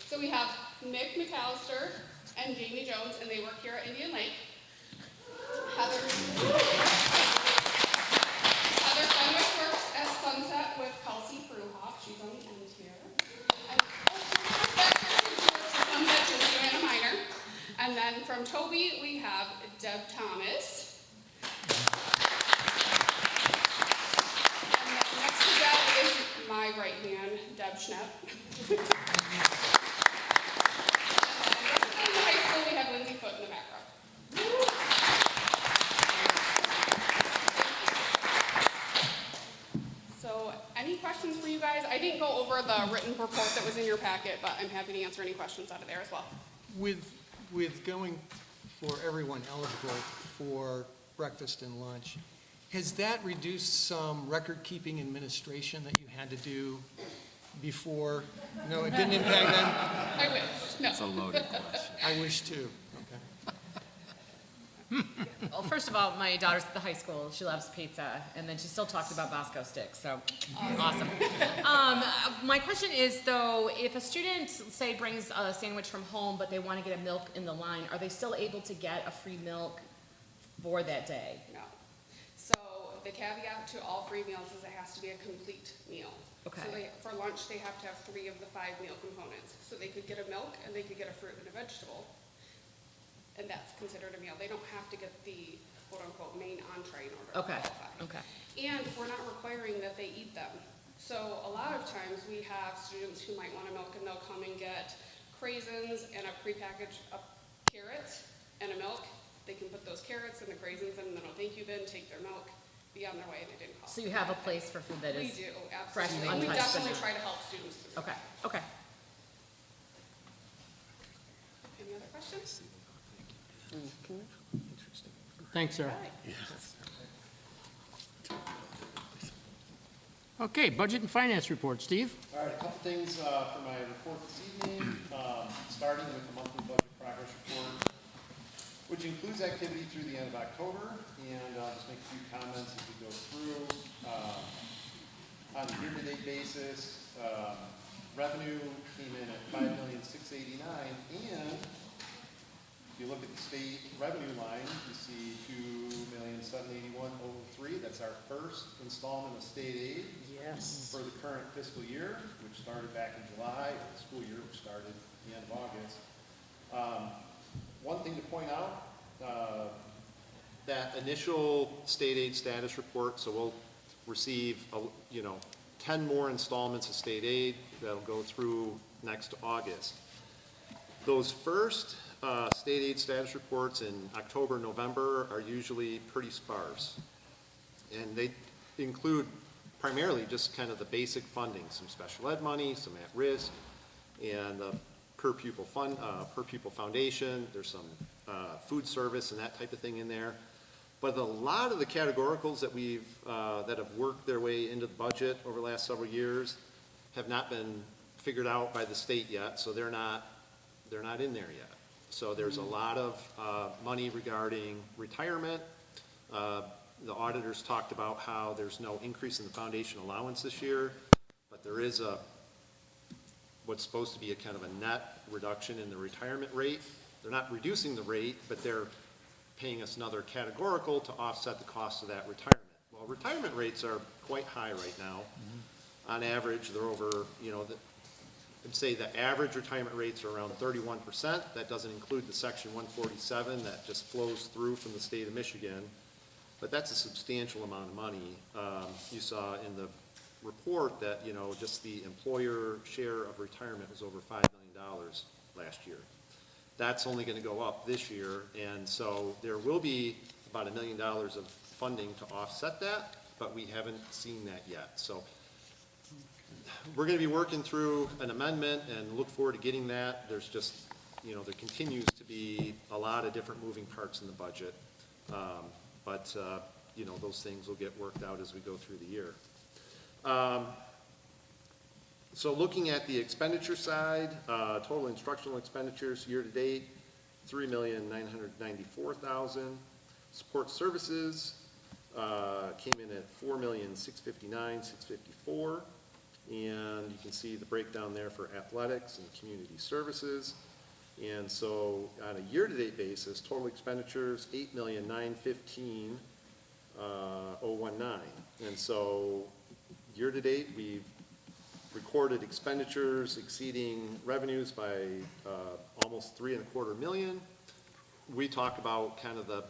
Speaker 16: So we have Mick McAllister and Jamie Jones, and they work here at Indian Lake. Heather Fenwick works at Sunset with Kelsey Fruhoff. She's on the end here. And she works at Sunset with Joanna Miner. And then from Toby, we have Deb Thomas. And then next to Deb is my right hand, Deb Schnepp. We have Lindsay Foot in the background. So, any questions for you guys? I didn't go over the written report that was in your packet, but I'm happy to answer any questions out of there as well.
Speaker 12: With going for everyone eligible for breakfast and lunch, has that reduced some record-keeping administration that you had to do before? No, it didn't impact them?
Speaker 16: I wish, no.
Speaker 13: It's a loaded question.
Speaker 12: I wish too.
Speaker 15: Well, first of all, my daughter's at the high school. She loves pizza, and then she still talks about Bosco sticks, so awesome. My question is, though, if a student, say, brings a sandwich from home, but they want to get a milk in the line, are they still able to get a free milk for that day?
Speaker 16: No. So the caveat to all free meals is it has to be a complete meal.
Speaker 15: Okay.
Speaker 16: So for lunch, they have to have 3 of the 5 meal components. So they could get a milk, and they could get a fruit and a vegetable. And that's considered a meal. They don't have to get the quote-unquote main entree in order to qualify.
Speaker 15: Okay.
Speaker 16: And we're not requiring that they eat them. So a lot of times we have students who might want a milk, and they'll come and get craisins and a prepackaged carrots and a milk. They can put those carrots and the craisins in the no thank you bin, take their milk, be on their way and it didn't cost.
Speaker 15: So you have a place for food that
Speaker 16: We
Speaker 15: is
Speaker 16: do,
Speaker 15: fresh
Speaker 16: absolutely.
Speaker 15: and
Speaker 16: And we
Speaker 15: untouched.
Speaker 16: definitely try to help students through.
Speaker 15: Okay, okay.
Speaker 16: Any other questions?
Speaker 1: Thanks, Sarah. Okay, budget and finance report, Steve?
Speaker 10: All right, a couple things for my report this evening, starting with the monthly budget progress report, which includes activity through the end of October, and I'll just make a few comments as we go through. On a year-to-date basis, revenue came in at $5,689,000, and if you look at the state revenue line, you see $2,781,003. That's our first installment of state aid.
Speaker 1: Yes.
Speaker 10: For the current fiscal year, which started back in July, or the school year, which started at the end of August. One thing to point out, that initial state aid status report, so we'll receive, 10 more installments of state aid that'll go through next August. Those first state aid status reports in October, November are usually pretty sparse. And they include primarily just kind of the basic funding, some special ed money, some at-risk, and the per pupil foundation. There's some food service and that type of thing in there. But a lot of the categoricals that that have worked their way into the budget over the last several years have not been figured out by the state yet, so they're not in there yet. So there's a lot of money regarding retirement. The auditors talked about how there's no increase in the foundation allowance this year, but there is what's supposed to be a kind of a net reduction in the retirement rate. They're not reducing the rate, but they're paying us another categorical to offset the cost of that retirement. Well, retirement rates are quite high right now. On average, they're over, I'd say the average retirement rates are around 31%. That doesn't include the Section 147 that just flows through from the state of Michigan. But that's a substantial amount of money. You saw in the report that, just the employer share of retirement was over $5 million last year. That's only going to go up this year, and so there will be about $1 million of funding to offset that, but we haven't seen that yet. So we're going to be working through an amendment and look forward to getting that. There's just, there continues to be a lot of different moving parts in the budget. But those things will get worked out as we go through the year. So looking at the expenditure side, total instructional expenditures year-to-date, $3,994,000. Support services came in at $4,659,654. And you can see the breakdown there for athletics and community services. And so on a year-to-date basis, total expenditures, $8,915,019. And so year-to-date, we've recorded expenditures exceeding revenues by almost $3.25 million. We talk about kind of the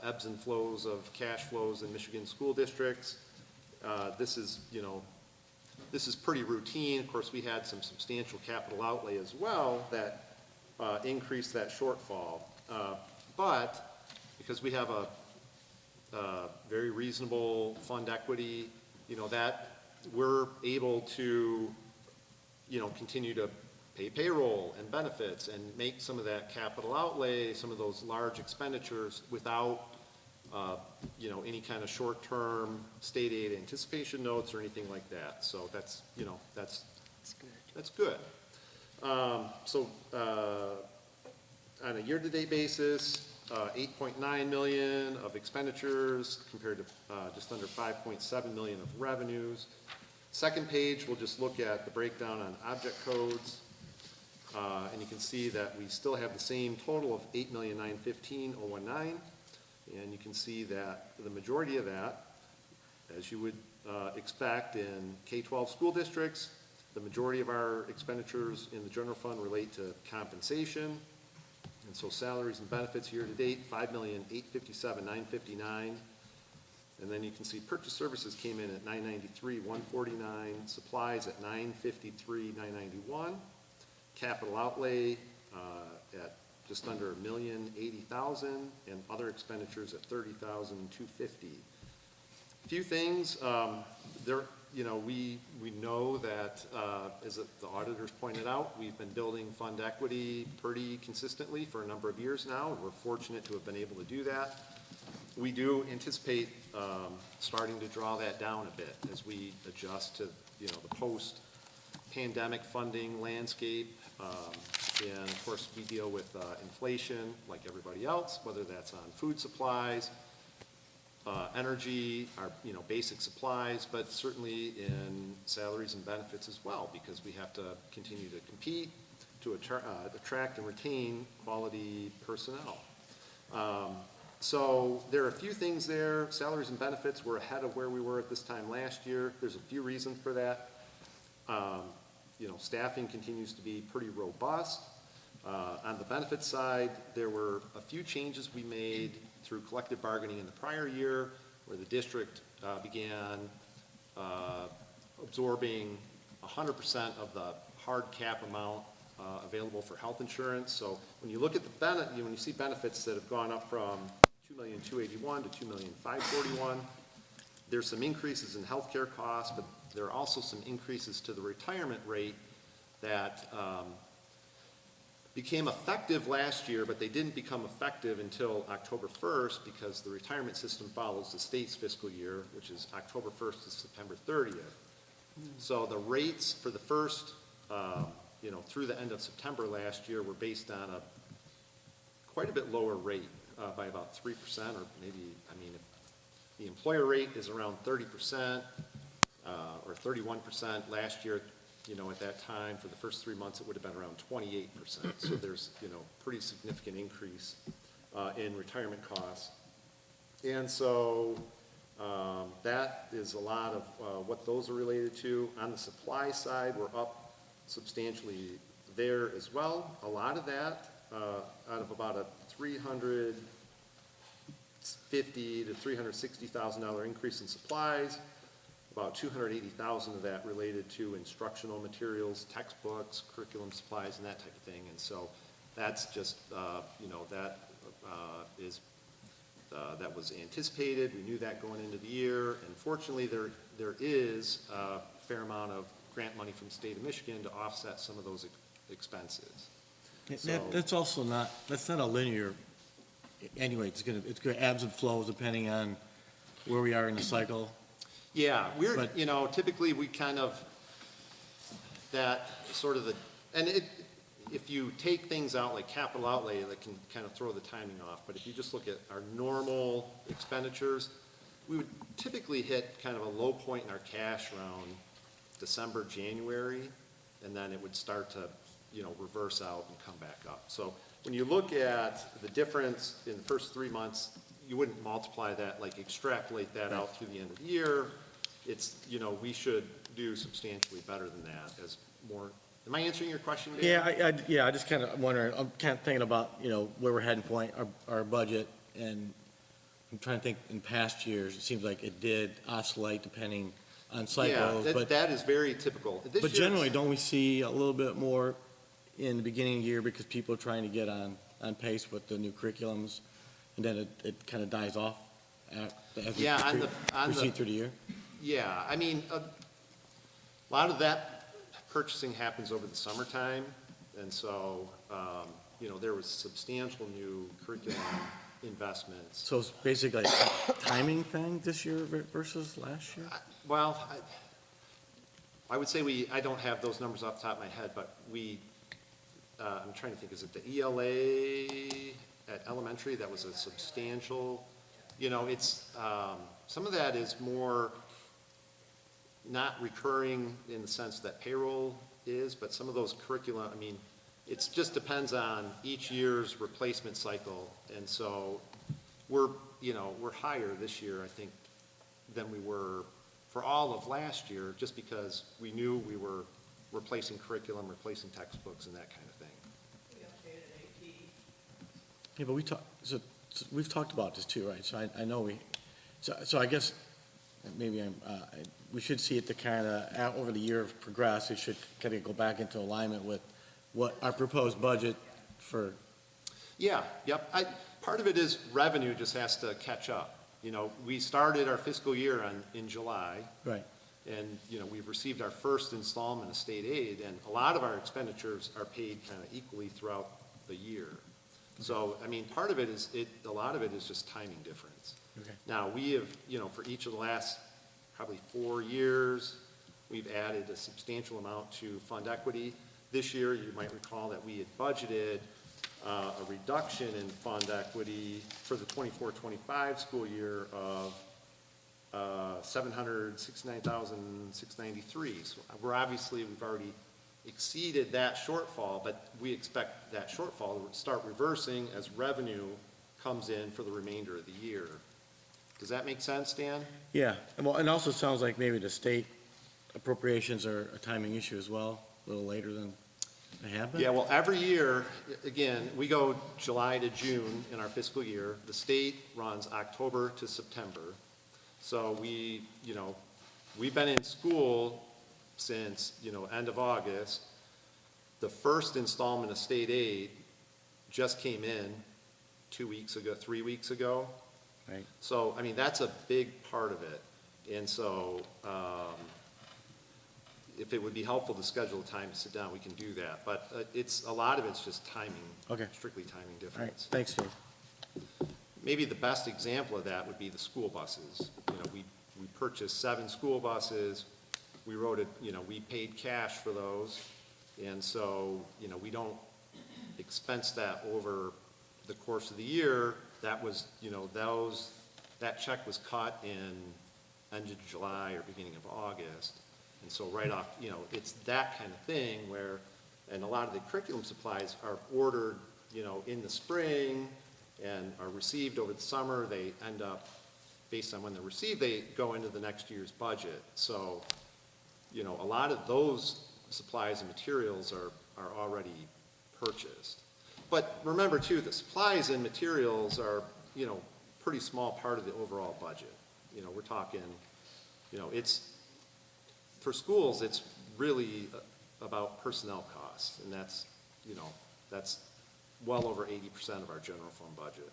Speaker 10: ebbs and flows of cash flows in Michigan school districts. This is pretty routine. Of course, we had some substantial capital outlay as well that increase that shortfall. But because we have a very reasonable fund equity, that we're able to, continue to pay payroll and benefits and make some of that capital outlay, some of those large expenditures without, any kind of short-term state aid anticipation notes or anything like that. So that's good. So on a year-to-date basis, $8.9 million of expenditures compared to just under $5.7 million of revenues. Second page, we'll just look at the breakdown on object codes. And you can see that we still have the same total of $8,915,019. And you can see that the majority of that, as you would expect in K-12 school districts, the majority of our expenditures in the general fund relate to compensation. And so salaries and benefits year-to-date, $5,857,959. And then you can see purchase services came in at $993,149, supplies at $953,991, capital outlay at just under $1,080,000, and other expenditures at $30,250. few things, we know that, as the auditors pointed out, we've been building fund equity pretty consistently for a number of years now. We're fortunate to have been able to do that. We do anticipate starting to draw that down a bit as we adjust to, the post-pandemic funding landscape. And of course, we deal with inflation like everybody else, whether that's on food supplies, energy, our, basic supplies, but certainly in salaries and benefits as well, because we have to continue to compete to attract and retain quality personnel. So there are a few things there. Salaries and benefits were ahead of where we were at this time last year. There's a few reasons for that. Staffing continues to be pretty robust. On the benefits side, there were a few changes we made through collective bargaining in the prior year, where the district began absorbing 100% of the hard cap amount available for health insurance. So when you look at the when you see benefits that have gone up from $2,281,000 to $2,541,000, there's some increases in healthcare costs, but there are also some increases to the retirement rate that became effective last year, but they didn't become effective until October 1st because the retirement system follows the state's fiscal year, which is October 1st to September 30th. So the rates for the first, through the end of September last year were based on a quite a bit lower rate by about 3%, or maybe, if the employer rate is around 30% or 31% last year, at that time, for the first 3 months, it would have been around 28%. So there's, pretty significant increase in retirement costs. And so that is a lot of what those are related to. On the supply side, we're up substantially there as well. A lot of that, out of about a $350,000 to $360,000 increase in supplies, about $280,000 of that related to instructional materials, textbooks, curriculum supplies, and that type of thing. And so that's just, that was anticipated. We knew that going into the year. And fortunately, there is a fair amount of grant money from the state of Michigan to offset some of those expenses.
Speaker 13: That's also that's not a linear, anyway, it's gonna ebbs and flows depending on where we are in the cycle.
Speaker 10: Yeah, typically we kind of, that sort of if you take things out like capital outlay, that can kind of throw the timing off. But if you just look at our normal expenditures, we would typically hit kind of a low point in our cash around December, January, and then it would start to, reverse out and come back up. So when you look at the difference in the first 3 months, you wouldn't multiply that, like extrapolate that out through the end of the year. It's, we should do substantially better than that as more. Am I answering your question, Dan?
Speaker 13: Yeah, I just kind of wondering, I'm kind of thinking about, where we're heading point, our budget, and I'm trying to think in past years, it seems like it did oscillate depending on cycles.
Speaker 10: Yeah, that is very typical.
Speaker 13: But generally, don't we see a little bit more in the beginning of the year because people are trying to get on pace with the new curriculums, and then it kind of dies off as we proceed through the year?
Speaker 10: Yeah, a lot of that purchasing happens over the summertime, and so, there was substantial new curriculum investments.
Speaker 13: So it's basically a timing thing this year versus last year?
Speaker 10: Well, I would say I don't have those numbers off the top of my head, but I'm trying to think, is it the ELA at elementary? That was a substantial, it's, some of that is more not recurring in the sense that payroll is, but some of those curricula, it just depends on each year's replacement cycle. And so we're higher this year, I think, than we were for all of last year, just because we knew we were replacing curriculum, replacing textbooks, and that kind of thing.
Speaker 13: Yeah, but we've talked about this too, right? So I know so I guess maybe we should see it to kind of, over the year of progress, it should kind of go back into alignment with what our proposed budget for.
Speaker 10: Yeah, yep. Part of it is revenue just has to catch up. we started our fiscal year in July,
Speaker 13: Right.
Speaker 10: and, we've received our first installment of state aid, and a lot of our expenditures are paid kind of equally throughout the year. So, part of it is, a lot of it is just timing difference.
Speaker 13: Okay.
Speaker 10: Now, we have, for each of the last probably 4 years, we've added a substantial amount to fund equity. This year, you might recall that we had budgeted a reduction in fund equity for the 24-25 school year of $769,693. So we've already exceeded that shortfall, but we expect that shortfall to start reversing as revenue comes in for the remainder of the year. Does that make sense, Dan?
Speaker 13: Yeah, and well, it also sounds like maybe the state appropriations are a timing issue as well, a little later than they have been?
Speaker 10: Yeah, well, every year, again, we go July to June in our fiscal year. The state runs October to September. So we've been in school since, end of August. The first installment of state aid just came in 3 weeks ago.
Speaker 13: Right.
Speaker 10: So, that's a big part of it. And so, if it would be helpful to schedule a time to sit down, we can do that. But a lot of it's just timing.
Speaker 13: Okay.
Speaker 10: Strictly timing
Speaker 13: All right,
Speaker 10: difference.
Speaker 13: thanks, Dave.
Speaker 10: Maybe the best example of that would be the school buses. We purchased 7 school buses. We we paid cash for those. And so, we don't expense that over the course of the year. That was, that check was cut in end of July or beginning of August. And so right off, it's that kind of thing where, and a lot of the curriculum supplies are ordered, in the spring and are received over the summer. They end up, based on when they're received, they go into the next year's budget. So, a lot of those supplies and materials are already purchased. But remember too, the supplies and materials are, pretty small part of the overall budget. We're talking, for schools, it's really about personnel costs, and that's well over 80% of our general fund budget.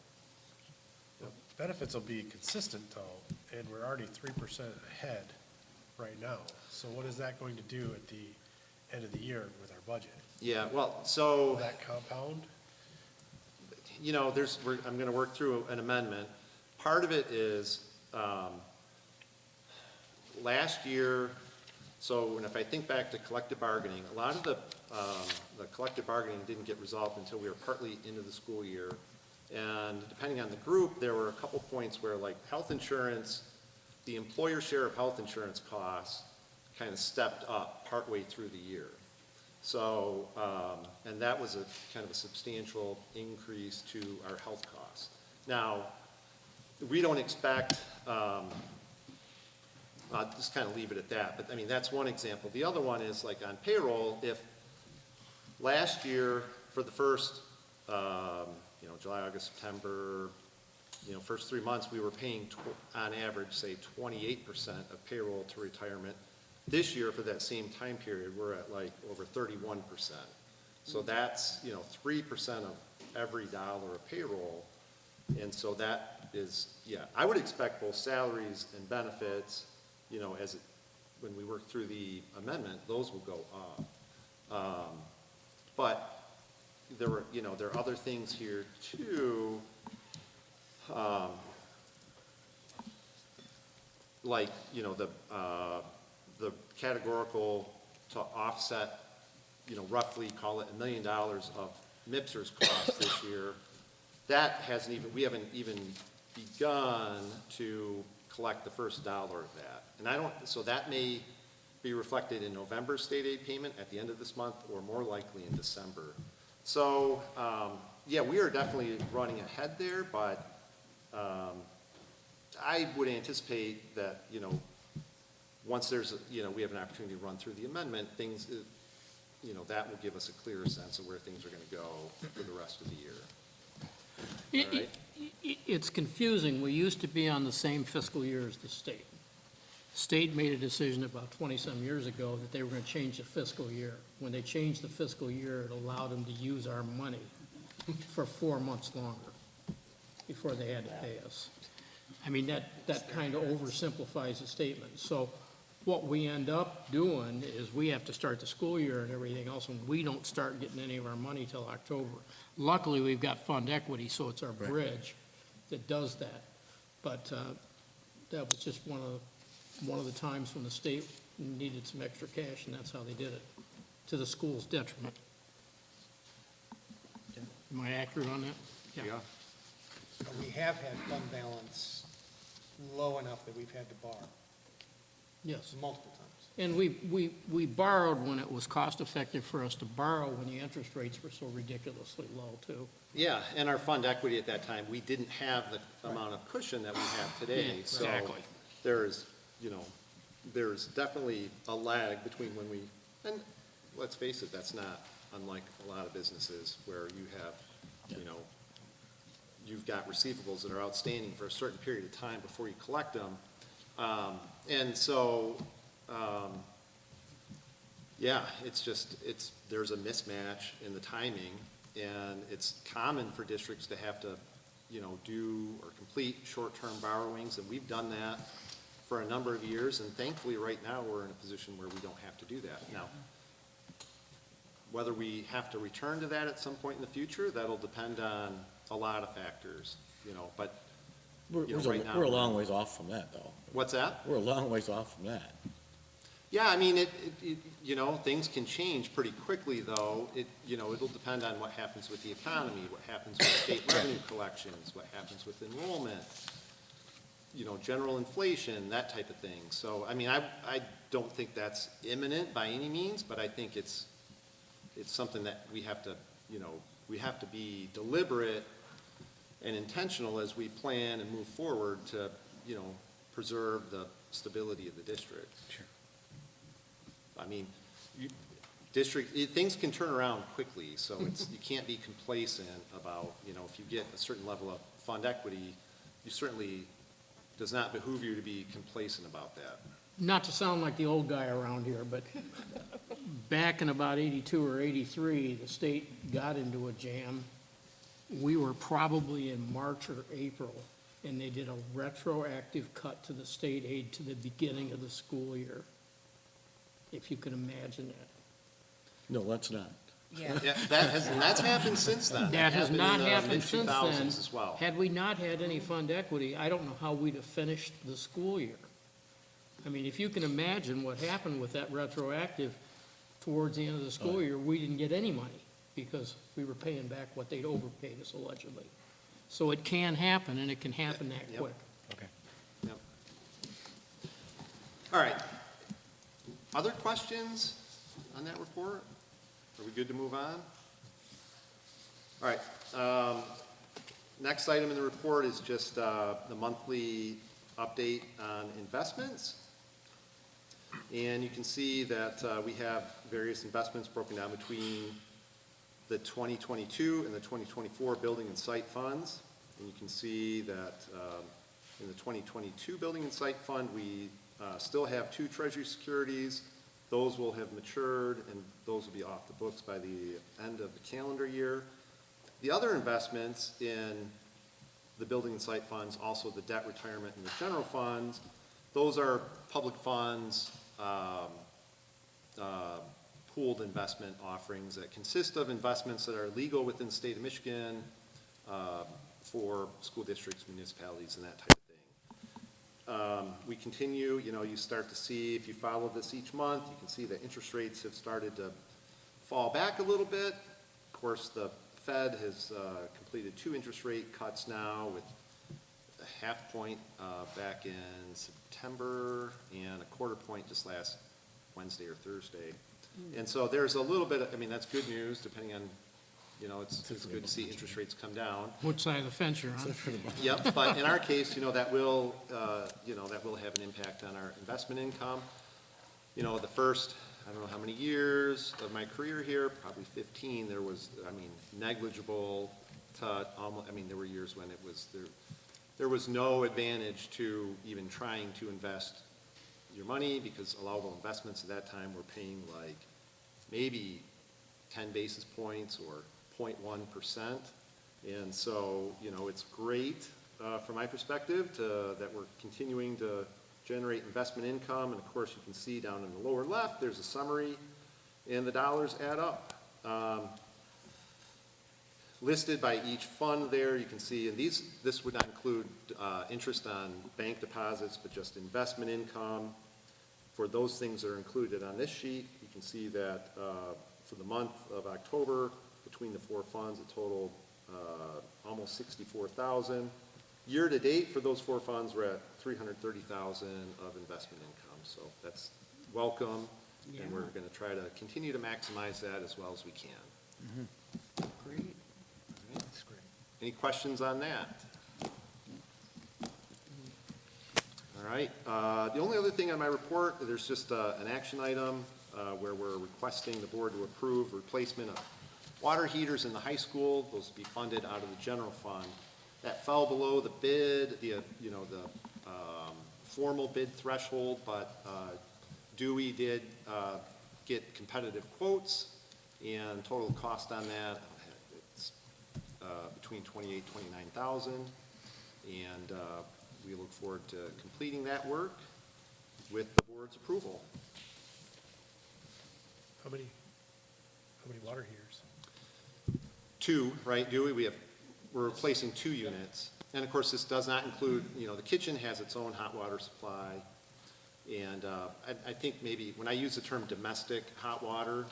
Speaker 17: Benefits will be consistent though, and we're already 3% ahead right now. So what is that going to do at the end of the year with our budget?
Speaker 10: Yeah, well, so.
Speaker 17: Will that compound?
Speaker 10: I'm gonna work through an amendment. Part of it is, last year, if I think back to collective bargaining, a lot of the collective bargaining didn't get resolved until we were partly into the school year. And depending on the group, there were a couple points where, like, health insurance, the employer share of health insurance costs kind of stepped up partway through the year. So, and that was a kind of a substantial increase to our health costs. Now, we don't expect, I'll just kind of leave it at that, but that's one example. The other one is like on payroll, if last year for the first, July, August, September, first 3 months, we were paying on average, say 28% of payroll to retirement. This year for that same time period, we're at like over 31%. So that's, 3% of every dollar of payroll. And so that is, I would expect both salaries and benefits, when we work through the amendment, those will go up. But there are other things here too, like, the categorical to offset, roughly call it $1 million of MIPSR's costs this year. That we haven't even begun to collect the first dollar of that. And so that may be reflected in November's state aid payment at the end of this month, or more likely in December. So, we are definitely running ahead there, but I would anticipate that, once there's, we have an opportunity to run through the amendment, things, that will give us a clearer sense of where things are going to go for the rest of the year. All right?
Speaker 1: It's confusing. We used to be on the same fiscal year as the state. State made a decision about 20-some years ago that they were going to change the fiscal year. When they changed the fiscal year, it allowed them to use our money for 4 months longer before they had to pay us. I mean, that kind of oversimplifies the statement. So what we end up doing is we have to start the school year and everything else, and we don't start getting any of our money till October. Luckily, we've got fund equity, so it's our bridge that does that. But that was just one of the times when the state needed some extra cash, and that's how they did it, to the school's detriment. Am I accurate on that?
Speaker 2: Yeah.
Speaker 12: But we have had fund balance low enough that we've had to borrow
Speaker 1: Yes.
Speaker 12: multiple times.
Speaker 1: And we borrowed when it was cost-effective for us to borrow, when the interest rates were so ridiculously low, too.
Speaker 10: Yeah, and our fund equity at that time, we didn't have the amount of cushion that we have today.
Speaker 1: Yeah,
Speaker 10: So
Speaker 1: exactly.
Speaker 10: there's, there's definitely a lag between when we, and let's face it, that's not unlike a lot of businesses where you have, you've got receivables that are outstanding for a certain period of time before you collect them. And so, yeah, there's a mismatch in the timing, and it's common for districts to have to, do or complete short-term borrowings, and we've done that for a number of years, and thankfully, right now, we're in a position where we don't have to do that. Now, whether we have to return to that at some point in the future, that'll depend on a lot of factors, but, right now.
Speaker 13: We're a long ways off from that, though.
Speaker 10: What's that?
Speaker 13: We're a long ways off from that.
Speaker 10: Yeah, I mean, things can change pretty quickly, though. It'll depend on what happens with the economy, what happens with state revenue collections, what happens with enrollment, general inflation, that type of thing. So, I mean, I don't think that's imminent by any means, but I think it's something that we have to be deliberate and intentional as we plan and move forward to, preserve the stability of the district.
Speaker 13: Sure.
Speaker 10: I mean, things can turn around quickly, so you can't be complacent about, if you get a certain level of fund equity, you certainly, does not behoove you to be complacent about that.
Speaker 1: Not to sound like the old guy around here, but back in about 82 or 83, the state got into a jam. We were probably in March or April, and they did a retroactive cut to the state aid to the beginning of the school year. If you can imagine that.
Speaker 13: No, let's not.
Speaker 15: Yeah.
Speaker 10: Yeah, that's happened since then.
Speaker 1: That has not
Speaker 10: in the
Speaker 1: happened since
Speaker 10: mid-2000s
Speaker 1: then.
Speaker 10: as well.
Speaker 1: Had we not had any fund equity, I don't know how we'd have finished the school year. I mean, if you can imagine what happened with that retroactive towards the end of the school year, we didn't get any money because we were paying back what they'd overpaid us allegedly. So it can happen, and it can happen that
Speaker 10: Yep.
Speaker 1: quick.
Speaker 13: Okay.
Speaker 10: Yep. All right. Other questions on that report? Are we good to move on? All right. Next item in the report is just the monthly update on investments. And you can see that we have various investments broken down between the 2022 and the 2024 building and site funds. And you can see that in the 2022 building and site fund, we still have 2 treasury securities. Those will have matured, and those will be off the books by the end of the calendar year. The other investments in the building and site funds, also the debt retirement and the general funds, those are public funds, pooled investment offerings that consist of investments that are legal within the state of Michigan for school districts, municipalities, and that type of thing. We continue, you start to see, if you follow this each month, you can see that interest rates have started to fall back a little bit. Of course, the Fed has completed 2 interest rate cuts now with a 0.5 point back in September and a 1/4 point just last Wednesday or Thursday. And so there's a little bit, that's good news, depending on, it's good to see interest rates come down.
Speaker 1: Which side of the fence you're on?
Speaker 10: Yep, but in our case, that will have an impact on our investment income. The first, I don't know how many years of my career here, probably 15, there was, negligible to almost, there were years when it was, there was no advantage to even trying to invest your money because allowable investments at that time were paying like maybe 10 basis points or 0.1%. And so, it's great from my perspective, that we're continuing to generate investment income. And of course, you can see down in the lower left, there's a summary, and the dollars add up. Listed by each fund there, you can see, and this would not include interest on bank deposits, but just investment income. For those things that are included on this sheet, you can see that for the month of October, between the four funds, it totaled almost $64,000. Year to date for those four funds, we're at $330,000 of investment income. So that's welcome, and we're going to try to continue to maximize that as well as we can.
Speaker 13: Mm-hmm.
Speaker 1: Great.
Speaker 17: That's great.
Speaker 10: Any questions on that? All right. The only other thing on my report, there's just an action item where we're requesting the board to approve replacement of water heaters in the high school. Those will be funded out of the general fund. That fell below the bid, the formal bid threshold, but Dewey did get competitive quotes, and total cost on that, it's between $28,000 and $29,000, and we look forward to completing that work with the board's approval.
Speaker 17: How many water heaters?
Speaker 10: Two, right, Dewey? We're replacing 2 units. And of course, this does not include, the kitchen has its own hot water supply. And I think maybe when I use the term domestic hot water,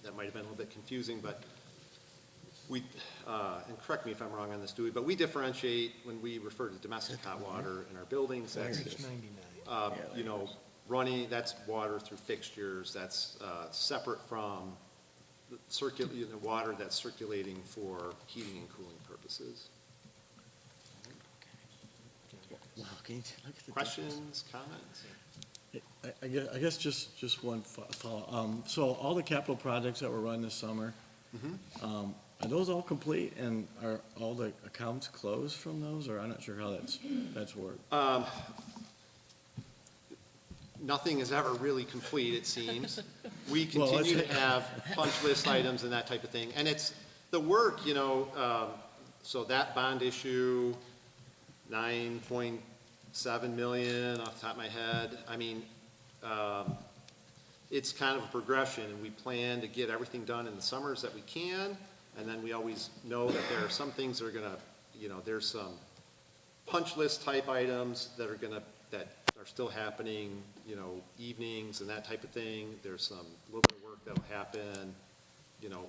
Speaker 10: that might have been a little bit confusing, but we, and correct me if I'm wrong on this, Dewey, but we differentiate when we refer to domestic hot water in our buildings. That's, running, that's water through fixtures. That's separate from the water that's circulating for heating and cooling purposes.
Speaker 13: Wow, can you look at the
Speaker 10: Questions, comments?
Speaker 13: I guess just one follow. So all the capital projects that were run this summer, are those all complete, and are all the accounts closed from those, or I'm not sure how that's worked?
Speaker 10: Nothing is ever really complete, it seems. We continue to have punch list items and that type of thing. And it's the work, so that bond issue, $9.7 million off the top of my head. I mean, it's kind of a progression, and we plan to get everything done in the summers that we can. And then we always know that there are some things that are going to, there's some punch list type items that are still happening, evenings and that type of thing. There's some little bit of work that'll happen,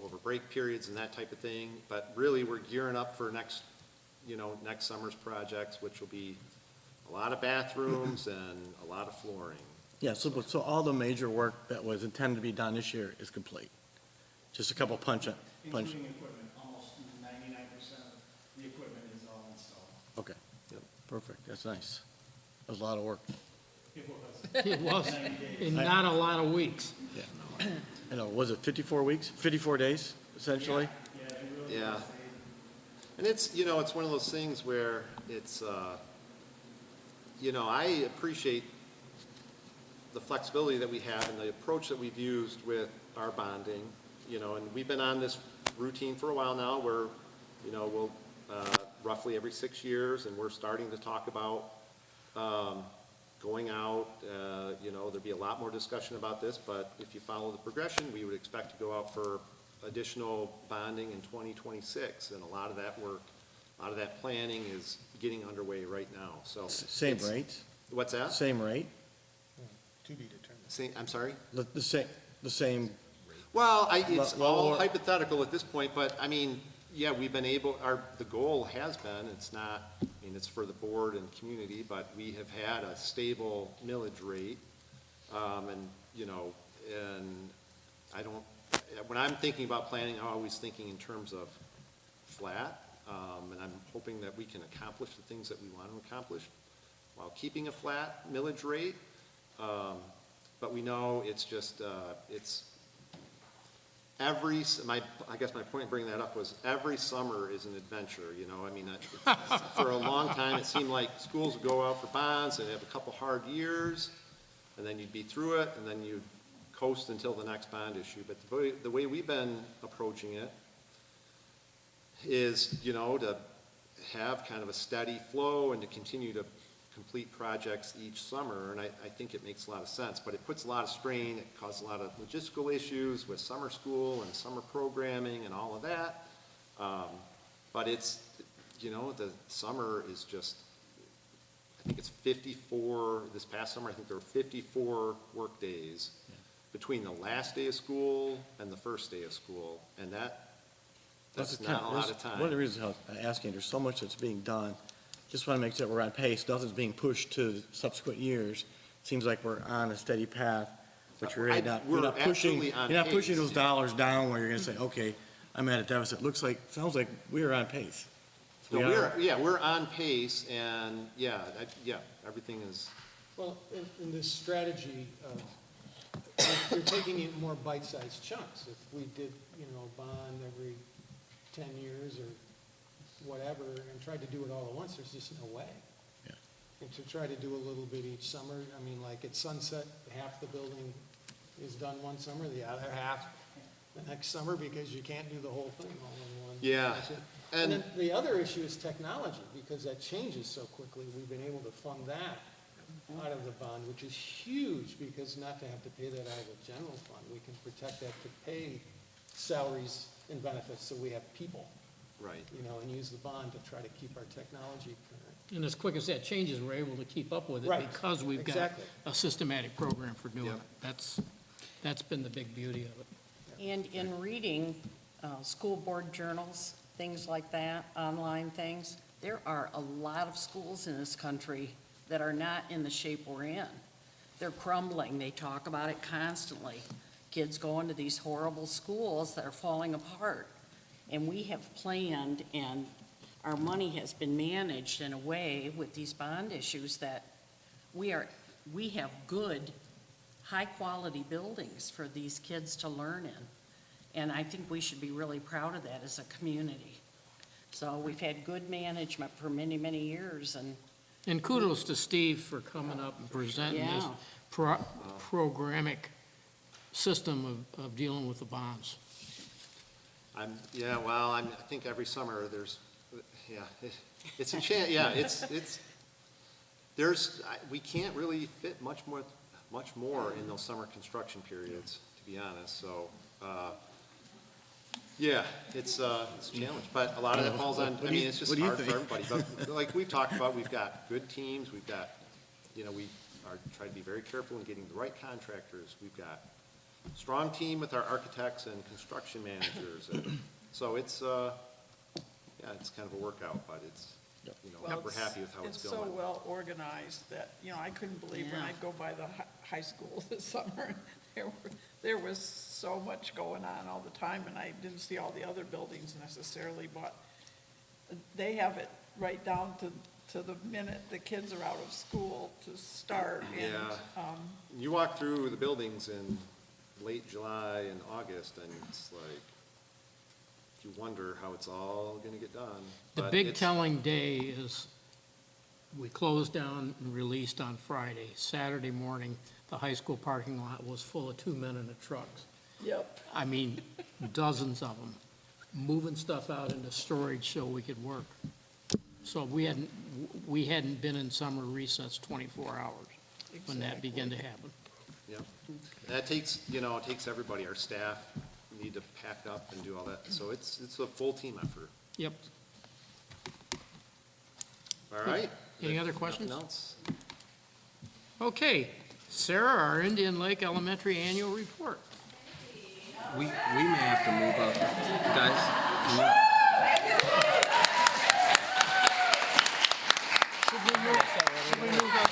Speaker 10: over break periods and that type of thing. But really, we're gearing up for next summer's projects, which will be a lot of bathrooms and a lot of flooring.
Speaker 13: Yeah, so all the major work that was intended to be done this year is complete? Just a couple punch.
Speaker 18: Including equipment, almost 99% of the equipment is all installed.
Speaker 13: Okay, yep, perfect, that's nice. That was a lot of work.
Speaker 18: It was.
Speaker 1: It was, in not a lot of weeks.
Speaker 13: Yeah. I know, was it 54 weeks, 54 days, essentially?
Speaker 10: Yeah. And it's, it's one of those things where it's, I appreciate the flexibility that we have and the approach that we've used with our bonding, and we've been on this routine for a while now where, we'll roughly every 6 years, and we're starting to talk about going out. There'll be a lot more discussion about this, but if you follow the progression, we would expect to go out for additional bonding in 2026, and a lot of that work, a lot of that planning is getting underway right now. So
Speaker 13: same rate?
Speaker 10: What's that?
Speaker 13: Same rate?
Speaker 17: To be determined.
Speaker 10: Same, I'm sorry?
Speaker 13: The same.
Speaker 10: Well, it's all hypothetical at this point, but I mean, yeah, we've been able, the goal has been, it's not, it's for the board and community, but we have had a stable millage rate. And I don't, when I'm thinking about planning, I'm always thinking in terms of flat. And I'm hoping that we can accomplish the things that we want to accomplish while keeping a flat millage rate. But we know it's just, I guess my point in bringing that up was every summer is an adventure, for a long time, it seemed like schools would go out for bonds and have a couple hard years, and then you'd be through it, and then you'd coast until the next bond issue. But the way we've been approaching it is, to have kind of a steady flow and to continue to complete projects each summer, and I think it makes a lot of sense, but it puts a lot of strain, it causes a lot of logistical issues with summer school and summer programming and all of that. But it's, you know, the summer is just, I think it's 54, this past summer, I think there were 54 work days between the last day of school and the first day of school, and that's not a lot of time.
Speaker 13: One of the reasons I was asking, there's so much that's being done. Just want to make sure we're on pace. Nothing's being pushed to subsequent years. Seems like we're on a steady path, but you're really not, you're not pushing, you're not pushing those dollars down where you're going to say, okay, I'm at a deficit. Sounds like we're on pace.
Speaker 10: No, we're on pace, and everything is.
Speaker 12: Well, in this strategy, you're taking it more bite-sized chunks. If we did, a bond every 10 years or whatever, and tried to do it all at once, there's just no way.
Speaker 13: Yeah.
Speaker 12: And to try to do a little bit each summer, I mean, like at Sunset, half the building is done one summer, the other half the next summer, because you can't do the whole thing all in one.
Speaker 10: Yeah.
Speaker 12: And then the other issue is technology, because that changes so quickly. We've been able to fund that out of the bond, which is huge, because not to have to pay that out of the general fund, we can protect that to pay salaries and benefits, so we have people.
Speaker 10: Right.
Speaker 12: And use the bond to try to keep our technology current.
Speaker 1: And as quick as that changes, we're able to keep up with it
Speaker 12: Right.
Speaker 1: because we've got
Speaker 12: Exactly.
Speaker 1: a systematic program for doing it. That's been the big beauty of it.
Speaker 9: And in reading school board journals, things like that, online things, there are a lot of schools in this country that are not in the shape we're in. They're crumbling. They talk about it constantly. Kids go into these horrible schools that are falling apart. And we have planned, and our money has been managed in a way with these bond issues that we have good, high-quality buildings for these kids to learn in. And I think we should be really proud of that as a community. So we've had good management for many, many years,
Speaker 1: And kudos to Steve for coming up and presenting this programmatic system of dealing with the bonds.
Speaker 10: I think every summer it's a chance, we can't really fit much more in those summer construction periods, to be honest, so, it's a challenge, but a lot of it falls on, it's just hard for everybody, but like we've talked about, we've got good teams, we've got, we are trying to be very careful in getting the right contractors, we've got strong team with our architects and construction managers. And so it's, it's kind of a workout, but it's, we're happy with how it's going.
Speaker 9: It's so well organized that, I couldn't believe when I'd go by the high school this summer, there was so much going on all the time, and I didn't see all the other buildings necessarily, but they have it right down to the minute the kids are out of school to start. And,
Speaker 10: you walk through the buildings in late July and August, and it's like, you wonder how it's all gonna get done.
Speaker 1: The big telling day is we closed down and released on Friday. Saturday morning, the high school parking lot was full of 2 men in the trucks.
Speaker 9: Yep.
Speaker 1: I mean, dozens of them, moving stuff out into storage so we could work. So we hadn't been in summer recess 24 hours when that began to happen.
Speaker 10: Yeah, that takes, it takes everybody, our staff need to pack up and do all that, so it's a full team effort.
Speaker 1: Yep.
Speaker 10: All right.
Speaker 1: Any other questions?
Speaker 10: Nothing else?
Speaker 1: Okay, Sarah, our Indian Lake Elementary Annual Report.
Speaker 19: We may have to move up, guys.
Speaker 1: Should we move up?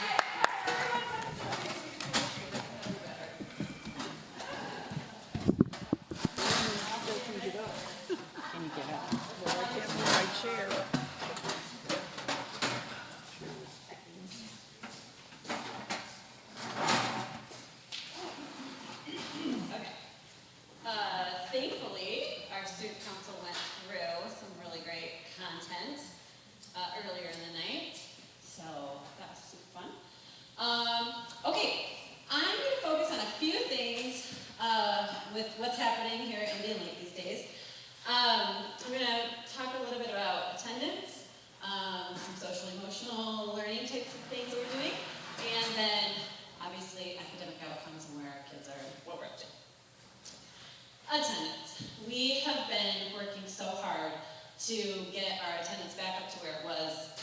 Speaker 3: Thankfully, our student council went through some really great content earlier in the night, so that was super fun. Okay, I'm going to focus on a few things with what's happening here at Indian Lake these days. I'm going to talk a little bit about attendance, social emotional learning types of things that we're doing, and then obviously academic outcomes and where our kids are, what we're up to. Attendance. We have been working so hard to get our attendance back up to where it was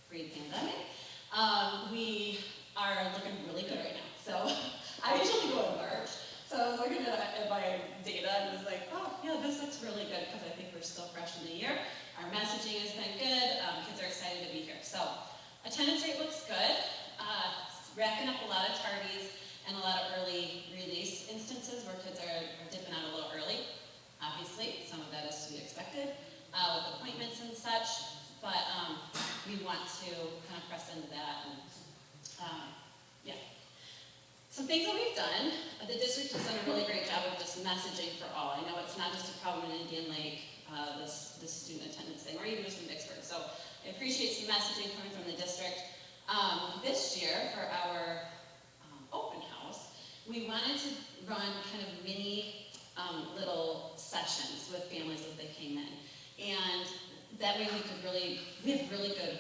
Speaker 3: pre-pandemic. We are looking really good right now. So I usually go in March. So I was looking at my data and was like, oh yeah, this looks really good because I think we're still fresh in the year. Our messaging has been good. Kids are excited to be here. So attendance rate looks good. Racking up a lot of tardies and a lot of early release instances where kids are dipping out a little early. Obviously, some of that is to be expected with appointments and such, but we want to kind of press into that. And yeah. Some things that we've done, the district has done a really great job of just messaging for all. I know it's not just a problem in Indian Lake, this student attendance thing, or even just in Vicksburg. So I appreciate some messaging coming from the district. This year, for our open house, we wanted to run kind of mini little sessions with families as they came in. And that way we have really good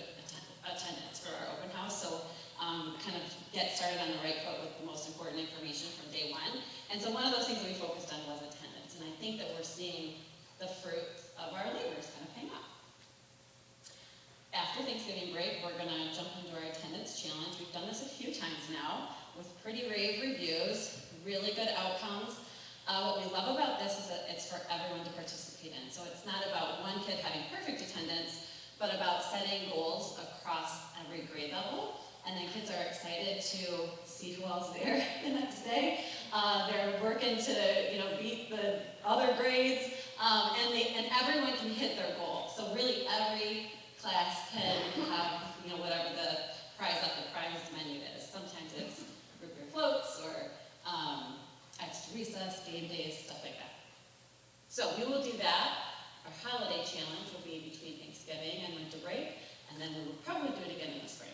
Speaker 3: attendance for our open house. So kind of get started on the right foot with the most important information from day one. And so one of those things that we focused on was attendance. And I think that we're seeing the fruits of our labors kind of paying off. After Thanksgiving break, we're going to jump into our attendance challenge. We've done this a few times now with pretty rave reviews, really good outcomes. What we love about this is that it's for everyone to participate in. So it's not about one kid having perfect attendance, but about setting goals across every grade level. And then kids are excited to see who else is there the next day. They're working to beat the other grades, and everyone can hit their goal. So really every class can have whatever the prize menu is. Sometimes it's group year floats or extra recess, game days, stuff like that. So we will do that. Our holiday challenge will be between Thanksgiving and winter break, and then we will probably do it again in the spring.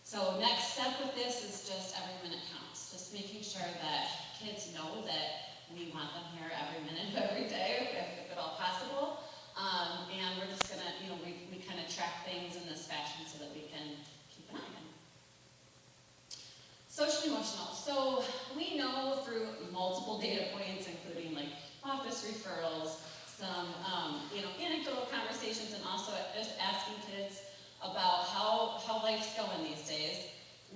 Speaker 3: So next step with this is just every minute counts. Just making sure that kids know that we want them here every minute of every day, if at all possible. And we're just gonna, we kind of track things in this fashion so that we can keep an eye on them. Social emotional. So we know through multiple data points, including like office referrals, some anecdotal conversations, and also just asking kids about how life's going these days.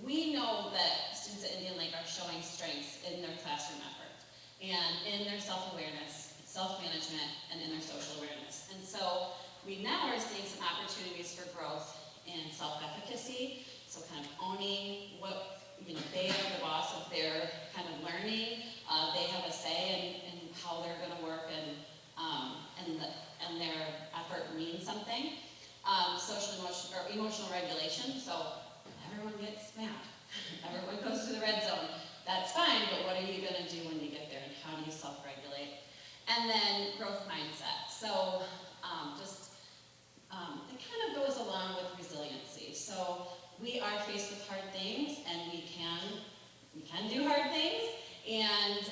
Speaker 3: We know that students at Indian Lake are showing strengths in their classroom effort and in their self-awareness, self-management, and in their social awareness. And so we now are seeing some opportunities for growth in self-efficacy, so kind of owning what, they are the boss of their kind of learning. They have a say in how they're going to work, and their effort means something. Emotional regulation, so everyone gets mad. Everyone goes to the red zone. That's fine, but what are you going to do when you get there, and how do you self-regulate? And then growth mindset. So it kind of goes along with resiliency. So we are faced with hard things, and we can do hard things. And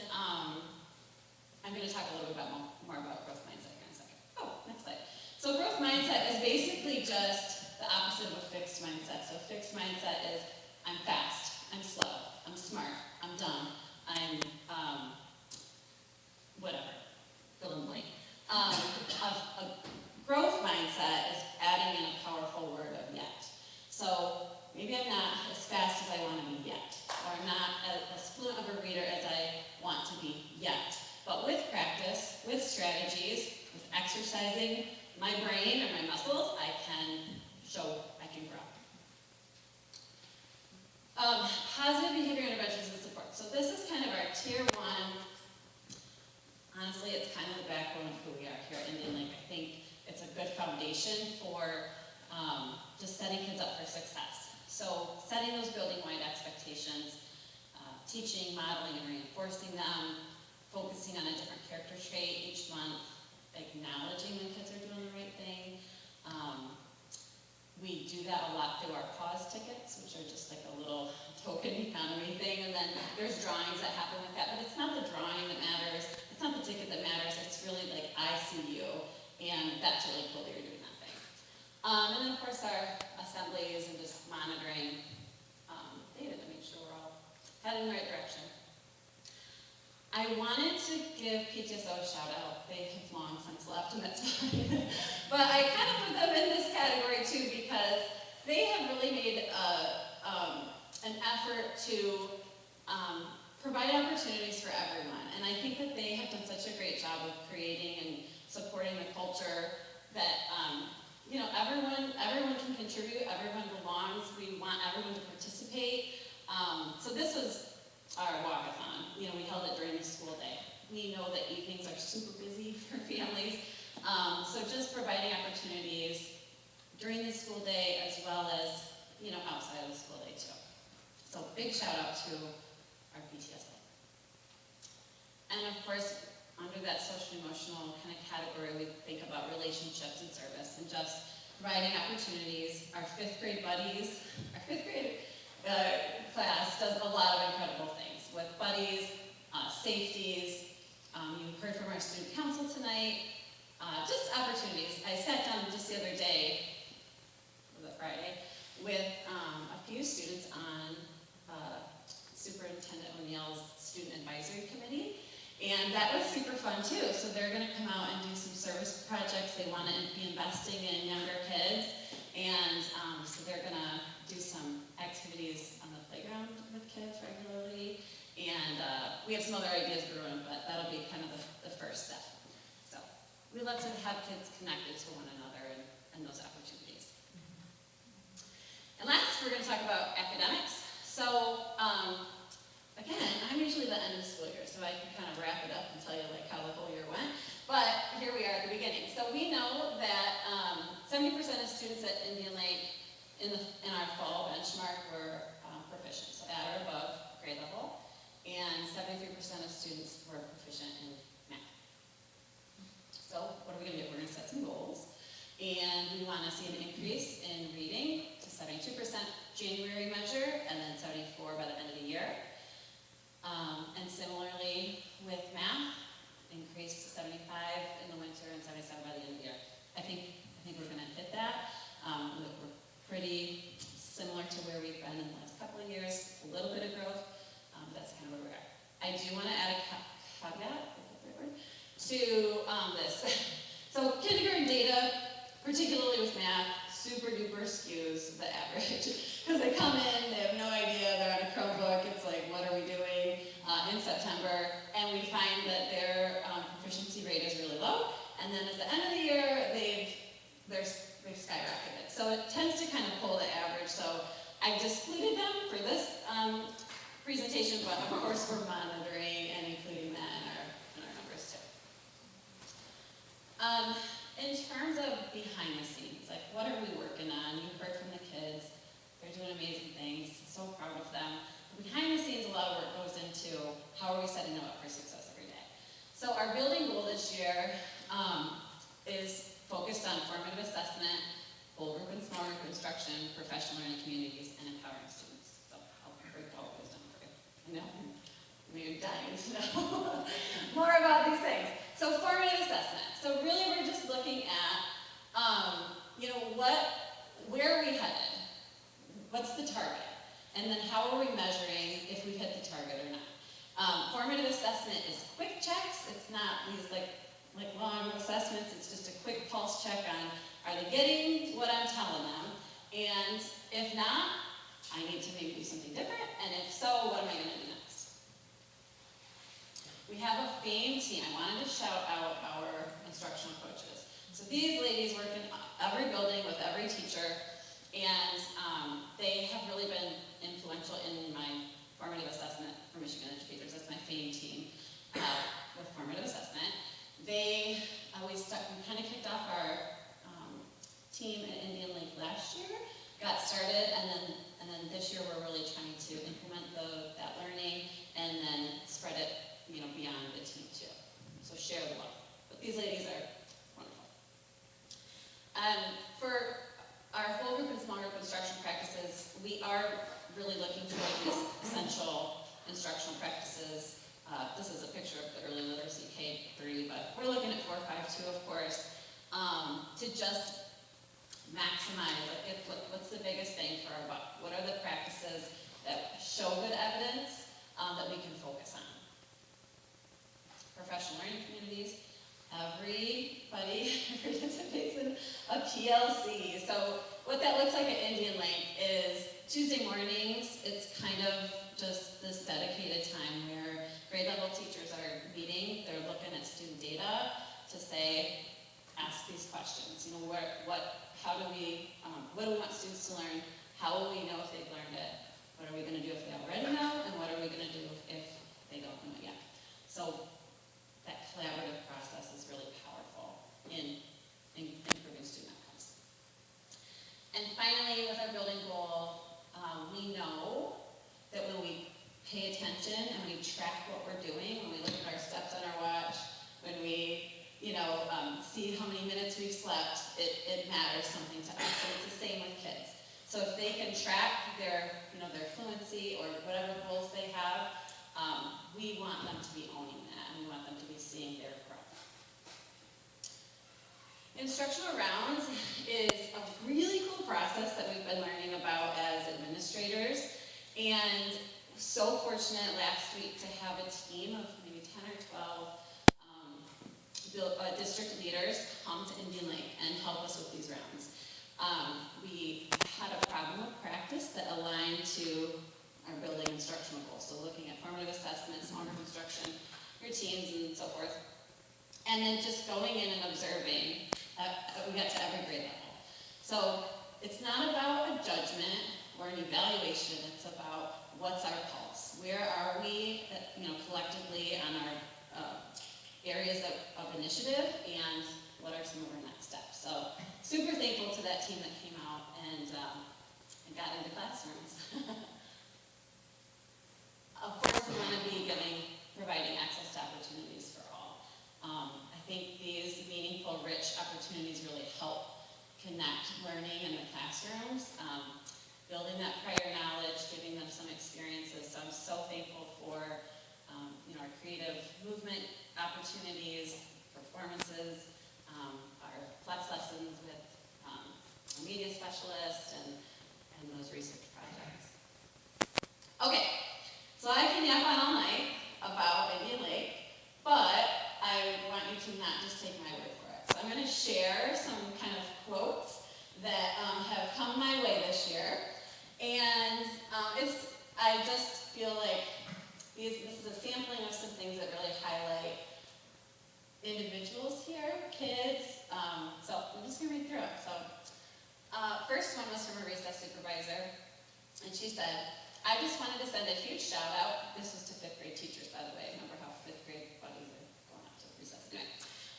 Speaker 3: I'm going to talk a little bit more about growth mindset here in a second. Oh, next slide. So growth mindset is basically just the opposite of a fixed mindset. So fixed mindset is I'm fast, I'm slow, I'm smart, I'm dumb, I'm whatever, fill in the blank. A growth mindset is adding in a powerful word of yet. So maybe I'm not as fast as I want to be yet, or I'm not as fluent of a reader as I want to be yet. But with practice, with strategies, with exercising my brain or my muscles, I can grow. Positive behavior interventions and support. So this is kind of our tier one. Honestly, it's kind of the backbone of who we are here at Indian Lake. I think it's a good foundation for just setting kids up for success. So setting those building-wide expectations, teaching, modeling, and reinforcing them, focusing on a different character trait each month, acknowledging when kids are doing the right thing. We do that a lot through our pause tickets, which are just like a little token economy thing, and then there's drawings that happen with that, but it's not the drawing that matters, it's not the ticket that matters, it's really like I see you, and that's really cool that you're doing that thing. I wanted to give PTSO a shout out. They have long since left, and that's fine. But I kind of put them in this category too because they have really made an effort to provide opportunities for everyone. And I think that they have done such a great job of creating and supporting the culture that you know, everyone can contribute, everyone belongs, we want everyone to participate. So this was our walkathon. You know, we held it during the school day. We know that evenings are super busy for families. So just providing opportunities during the school day as well as, you know, outside of the school day too. So big shout out to our PTSA. And of course, under that social emotional kind of category, we think about relationships and service and just providing opportunities. Our fifth grade buddies, our fifth grade class does a lot of incredible things with buddies, safeties. You heard from our student council tonight, just opportunities. I sat down just the other day, was it Friday, with a few students on Superintendent O'Neill's Student Advisory Committee. And that was super fun too. So they're going to come out and do some service projects. They want to be investing in younger kids. And so they're going to do some activities on the playground with kids regularly. And we have some other ideas brewing, but that'll be kind of the first step. So we love to have kids connected to one another and those opportunities. And last, we're going to talk about academics. So again, I'm usually the end of the school year, so I can kind of wrap it up and tell you like how the whole year went. But here we are at the beginning. So we know that 70% of students at Indian Lake in our fall benchmark were proficient, so at or above grade level, and 73% of students were proficient in math. So what are we going to do? We're going to set some goals, and we want to see an increase in reading to 72% January measure, and then 74 by the end of the year. And similarly with math, increase to 75 in the winter and 77 by the end of the year. I think we're going to hit that. We're pretty similar to where we've been in the last couple of years. A little bit of growth. That's kind of where we are. I do want to add a caveat, is that the right word, to this. So kindergarten data, particularly with math, super duper skews the average. Because they come in, they have no idea, they're on a Chromebook, it's like, what are we doing in September? And we find that their proficiency rate is really low. And then at the end of the year, they've skyrocketed. So it tends to kind of pull the average. So I've excluded them for this presentation, but of course we're monitoring and including that in our numbers too. In terms of behind the scenes, like what are we working on? You heard from the kids. They're doing amazing things. So proud of them. Behind the scenes, a lot of work goes into how are we setting them up for success every day. So our building goal this year is focused on formative assessment, whole group and small group instruction, professional learning communities, and empowering students. So I'll break all of those down for you. I know, you're dying to know more about these things. So formative assessment. So really we're just looking at, you know, where are we headed? What's the target? And then how are we measuring if we hit the target or not? Formative assessment is quick checks. It's not these like long assessments. It's just a quick pulse check on, are they getting what I'm telling them? And if not, I need to maybe do something different. And if so, what am I going to do next? We have a FAME team. I wanted to shout out our instructional coaches. So these ladies work in every building with every teacher, and they have really been influential in my formative assessment for Michigan educators. That's my FAME team with formative assessment. We kind of kicked off our team at Indian Lake last year, got started, and then this year we're really trying to implement that learning and then spread it, you know, beyond the team too. So share the love. But these ladies are wonderful. For our whole group and small group instruction practices, we are really looking to make these essential instructional practices. This is a picture of the early literacy K3, but we're looking at 452, of course, to just maximize, like, what's the biggest bang for our buck? What are the practices that show good evidence that we can focus on? opportunities. Everybody participates in a PLC. So what that looks like at Indian Lake is Tuesday mornings, it's kind of just this dedicated time where grade level teachers are meeting, they're looking at student data to say, ask these questions. You know, how do we, what do we want students to learn? How will we know if they've learned it? What are we going to do if they already know? And what are we going to do if they don't know it yet? So that collaborative process is really powerful in improving student outcomes. And finally, with our building goal, we know that when we pay attention and we track what we're doing, when we look at our steps on our watch, when we see how many minutes we've slept, it matters something to us. And it's the same with kids. So if they can track their fluency or whatever goals they have, we want them to be owning that, and we want them to be seeing their growth. Instructional rounds is a really cool process that we've been learning about as administrators, and so fortunate last week to have a team of maybe 10 or 12 district leaders come to Indian Lake and help us with these rounds. We had a problem with practice that aligned to our building instructional goals, so looking at formative assessments, formative instruction, routines, and so forth. And then just going in and observing, we got to every grade level. So it's not about a judgment or an evaluation, it's about what's our pulse. Where are we, collectively on our areas of initiative, and what are some of our next steps. So super thankful to that team that came out and got into classrooms. Of course, we want to be providing access to opportunities for all. I think these meaningful, rich opportunities really help connect learning in the classrooms, building that prior knowledge, giving them some experiences. So I'm so thankful for our creative movement opportunities, performances, our flex lessons with a media specialist, and those research projects. Okay, so I can yap on all night about Indian Lake, but I want you to not just take my word for it. So I'm going to share some kind of quotes that have come my way this year, and I just feel like this is a sampling of some things that really highlight individuals here, kids. So I'm just going to read through it. So first one was from a recess supervisor, and she said, I just wanted to send a huge shout out. This was to 5th grade teachers, by the way. Remember how 5th grade buddies are going out to recess? Anyway.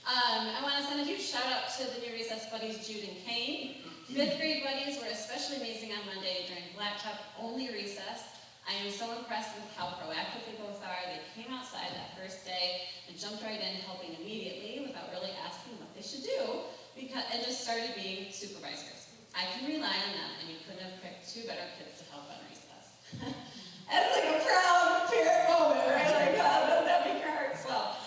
Speaker 3: I want to send a huge shout out to the new recess buddies, Jude and Kane. 5th grade buddies were especially amazing on Monday during blacktop only recess. I am so impressed with how proactive they both are. They came outside that first day and jumped right in, helping immediately without really asking what they should do, and just started being supervisors. I can rely on them, and you couldn't have picked 2 better kids to help on recess. That's like a proud parent moment, right? Like, doesn't that make your heart swell?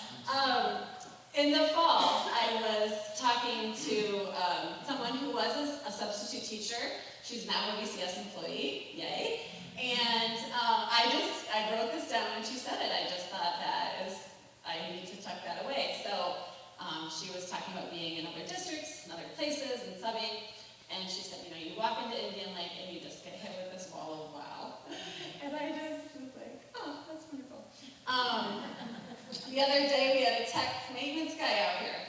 Speaker 3: In the fall, I was talking to someone who was a substitute teacher. She's now a VCS employee, yay. And I wrote this down when she said it. I just thought I need to tuck that away. So she was talking about being in other districts and other places and subbing. And she said, you walk into Indian Lake and you just get hit with this wall of wow. And I just was like, oh, that's wonderful. The other day we had a tech maintenance guy out here.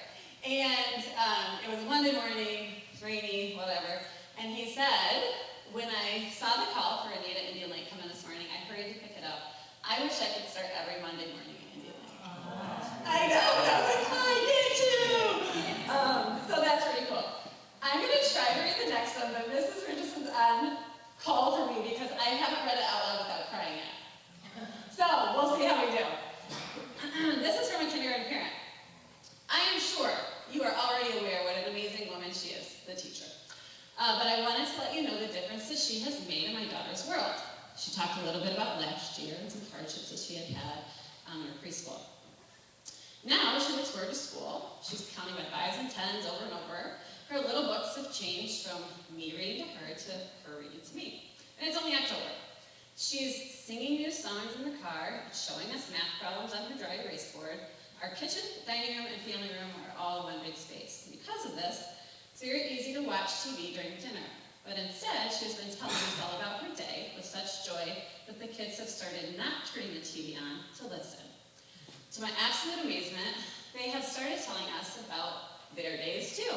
Speaker 3: And it was a Monday morning, rainy, whatever. And he said, when I saw the call for Anita Indian Lake come in this morning, I hurried to pick it up. I wish I could start every Monday morning at Indian Lake. I know, I was like, I get you! So that's pretty cool. I'm going to try to read the next one, but Mrs. Richards is on call for me because I haven't read it out loud without crying yet. So we'll see how we do. This is from a kindergarten parent. I am sure you are already aware what an amazing woman she is, the teacher. But I wanted to let you know the differences she has made in my daughter's world. She talked a little bit about last year and some hardships that she had had in her preschool. Now she looks forward to school. She's counting by 5s and 10s over and over. Her little books have changed from me reading to her reading to me. And it's only October. She's singing new songs in the car, showing us math problems on her dry erase board. Our kitchen, dining room, and family room are all one big space. Because of this, it's very easy to watch TV during dinner. But instead, she's been telling us all about her day with such joy that the kids have started not turning the TV on to listen. To my absolute amazement, they have started telling us about their days too.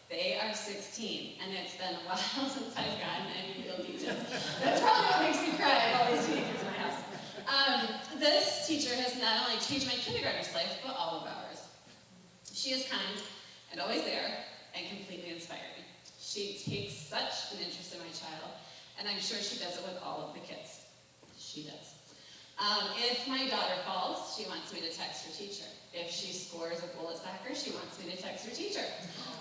Speaker 3: They are 16, and it's been a while since I've gotten any real details. That's probably what makes me cry, all these teenagers in my house. This teacher has not only changed my kindergartner's life, but all of ours. She is kind and always there and completely inspiring. She takes such an interest in my child, and I'm sure she does it with all of the kids. She does. If my daughter falls, she wants me to text her teacher. If she scores a goal at soccer, she wants me to text her teacher.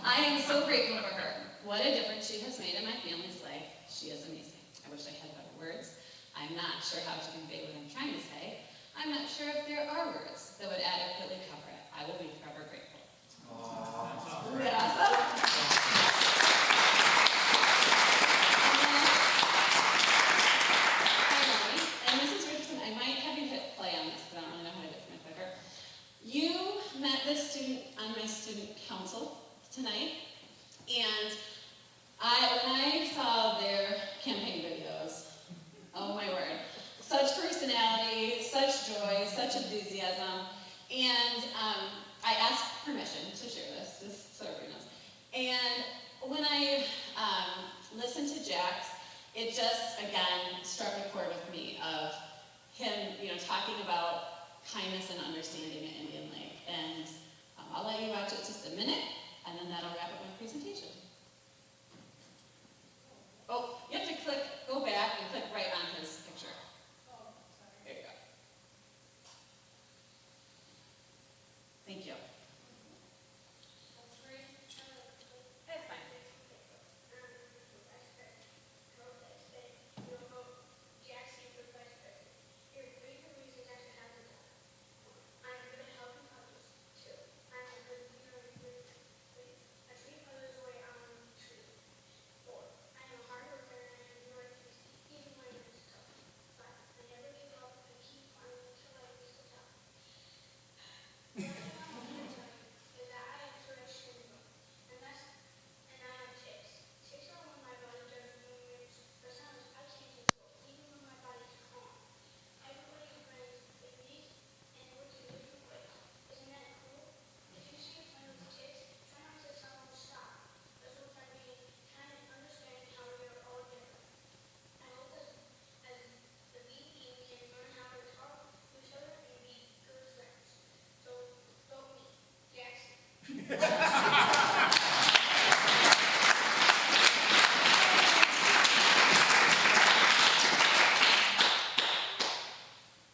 Speaker 3: I am so grateful for her. What a difference she has made in my family's life. She is amazing. I wish I had better words. I'm not sure how to convey what I'm trying to say. I'm not sure if there are words that would adequately cover it. I will be forever grateful. Yeah. And Mrs. Richardson, I might have you hit play on this, but I don't really know how to do it from my clicker. You met this student on my student council tonight, and when I saw their campaign videos, oh my word, such personality, such joy, such enthusiasm, and I asked permission to share this, just so everybody knows. And when I listened to Jack's, it just, again, struck a chord with me of him, talking about kindness and understanding at Indian Lake. And I'll let you watch it just a minute, and then that'll wrap up my presentation. Oh, you have to go back and click right on his picture. There you go. Thank you. That's fine.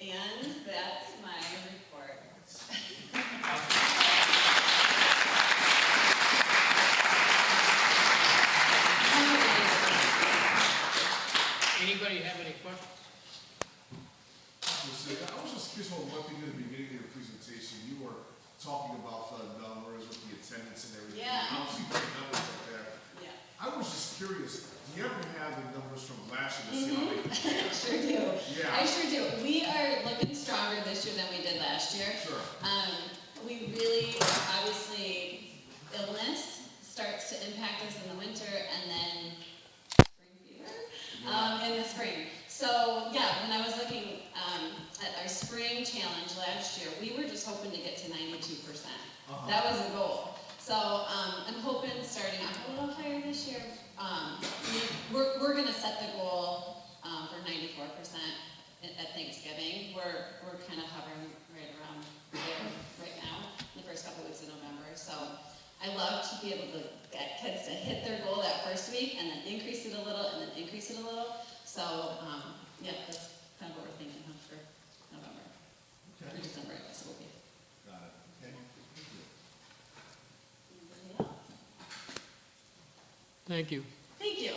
Speaker 3: And that's my report.
Speaker 1: Anybody have any questions?
Speaker 20: I was just curious about one thing at the beginning of your presentation. You were talking about the numbers with the attendance and everything.
Speaker 3: Yeah.
Speaker 20: Obviously, great numbers like that.
Speaker 3: Yeah.
Speaker 20: I was just curious, do you ever have the numbers from last year to see how they
Speaker 3: I sure do.
Speaker 20: Yeah.
Speaker 3: I sure do. We are looking stronger this year than we did last year.
Speaker 20: Sure.
Speaker 3: We really, obviously, illness starts to impact us in the winter, and then spring fever in the spring. So yeah, when I was looking at our spring challenge last year, we were just hoping to get to 92%. That was the goal. So I'm hoping starting off a little higher this year. We're going to set the goal for 94% at Thanksgiving. We're kind of hovering right around there right now, in the first couple weeks of November. So I love to be able to get kids to hit their goal that first week and then increase it a little and then increase it a little. So yeah, that's kind of what we're thinking of for November.
Speaker 20: Okay.
Speaker 3: Or December, I guess it will be.
Speaker 20: Got it. Okay.
Speaker 1: Thank you.
Speaker 3: Thank you.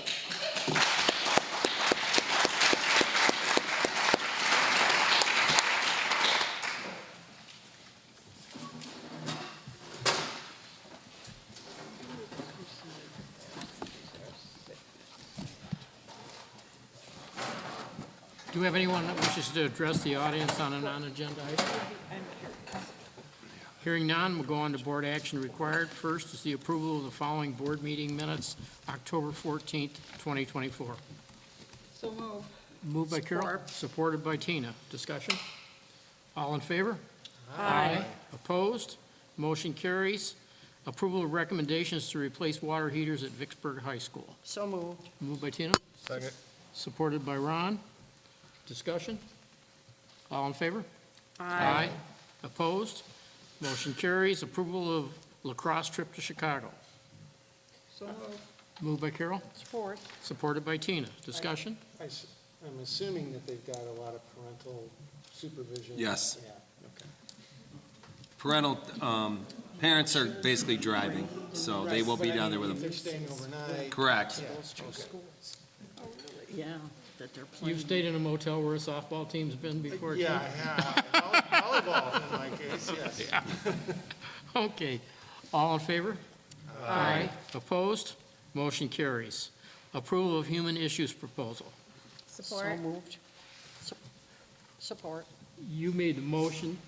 Speaker 1: Do we have anyone that wishes to address the audience on a non-agenda item? Hearing none, we'll go on to board action required. First is the approval of the following board meeting minutes, October 14th, 2024.
Speaker 9: So move.
Speaker 1: Moved by Carol,
Speaker 9: Support.
Speaker 1: supported by Tina. Discussion? All in favor?
Speaker 9: Aye.
Speaker 1: Opposed? Motion carries. Approval of recommendations to replace water heaters at Vicksburg High School.
Speaker 9: So moved.
Speaker 1: Moved by Tina,
Speaker 17: Second.
Speaker 1: supported by Ron. Discussion? All in favor? Opposed? Motion carries. Approval of lacrosse trip to Chicago.
Speaker 9: So moved.
Speaker 1: Moved by Carol,
Speaker 9: Support.
Speaker 1: supported by Tina. Discussion?
Speaker 12: I'm assuming that they've got a lot of parental supervision.
Speaker 2: Yes.
Speaker 12: Yeah, okay.
Speaker 2: Parental, parents are basically driving, so they will be
Speaker 12: But I
Speaker 2: down there
Speaker 12: mean,
Speaker 2: with
Speaker 12: They're
Speaker 2: them.
Speaker 12: staying overnight.
Speaker 2: Correct.
Speaker 12: Yeah,
Speaker 9: Those two
Speaker 12: okay.
Speaker 9: schools. Oh, really? Yeah, that they're playing.
Speaker 1: You've stayed in a motel where a softball team's been before, too?
Speaker 12: Yeah, I have. Volleyball in my case, yes.
Speaker 1: Yeah. Okay. All in favor? Aye. Opposed? Motion carries. Approval of human issues proposal.
Speaker 9: So moved. Support.
Speaker 1: You made the motion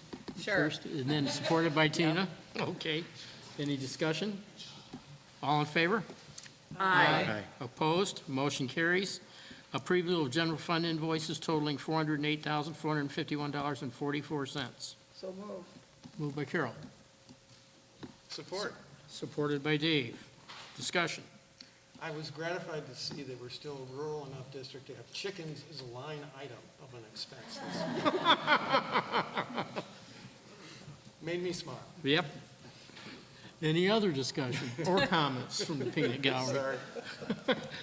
Speaker 9: Sure.
Speaker 1: first, and then supported by Tina? Okay. Any discussion? All in favor?
Speaker 9: Aye.
Speaker 1: Opposed? Motion carries. Approval of general fund invoices totaling $408,451.44.
Speaker 9: So moved.
Speaker 1: Moved by Carol.
Speaker 12: Support.
Speaker 1: Supported by Dave. Discussion.
Speaker 12: I was gratified to see that we're still a rural enough district to have chickens as a line item of an expense. Made me smile.
Speaker 1: Yep. Any other discussion or comments from the peanut gallery?
Speaker 12: Sorry.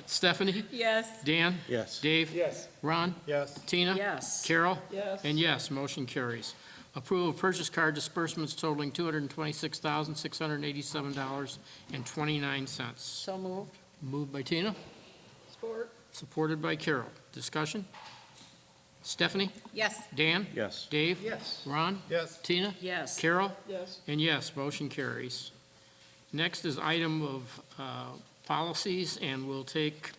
Speaker 1: Stephanie?
Speaker 9: Yes.
Speaker 1: Dan?
Speaker 13: Yes.
Speaker 1: Dave?
Speaker 12: Yes.
Speaker 1: Ron?
Speaker 17: Yes.
Speaker 1: Tina?
Speaker 9: Yes.
Speaker 1: Carol?
Speaker 9: Yes.
Speaker 1: And yes, motion carries. Approval of purchase card disbursements totaling $226,687.29.
Speaker 9: So moved.
Speaker 1: Moved by Tina,
Speaker 9: Support.
Speaker 1: supported by Carol. Discussion? Stephanie?
Speaker 15: Yes.
Speaker 1: Dan?
Speaker 13: Yes.
Speaker 1: Dave?
Speaker 12: Yes.
Speaker 1: Ron?
Speaker 17: Yes.
Speaker 1: Tina?
Speaker 9: Yes.
Speaker 1: Carol?
Speaker 9: Yes.
Speaker 1: And yes, motion carries. Next is item of policies, and we'll take,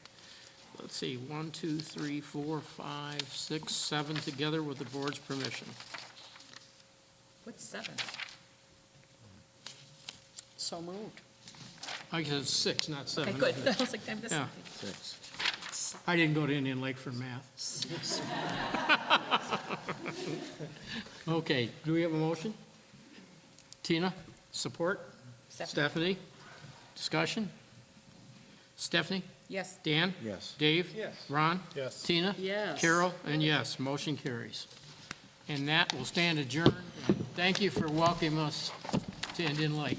Speaker 1: let's see, 1, 2, 3, 4, 5, 6, 7 together with the board's permission.
Speaker 15: What's 7?
Speaker 9: So moved.
Speaker 1: I guess it's 6, not 7.
Speaker 15: Okay, good.
Speaker 1: isn't it?
Speaker 15: I was like, I'm missing
Speaker 1: Yeah.
Speaker 15: something.
Speaker 13: 6.
Speaker 1: I didn't go to Indian Lake for math. Okay, do we have a motion? Tina, support? Stephanie? Discussion? Stephanie?
Speaker 15: Yes.
Speaker 1: Dan?
Speaker 13: Yes.
Speaker 1: Dave?
Speaker 12: Yes.
Speaker 1: Ron?
Speaker 17: Yes.
Speaker 1: Tina?
Speaker 9: Yes.
Speaker 1: Carol? And yes, motion carries. And that will stand adjourned. Thank you for welcoming us to Indian Lake.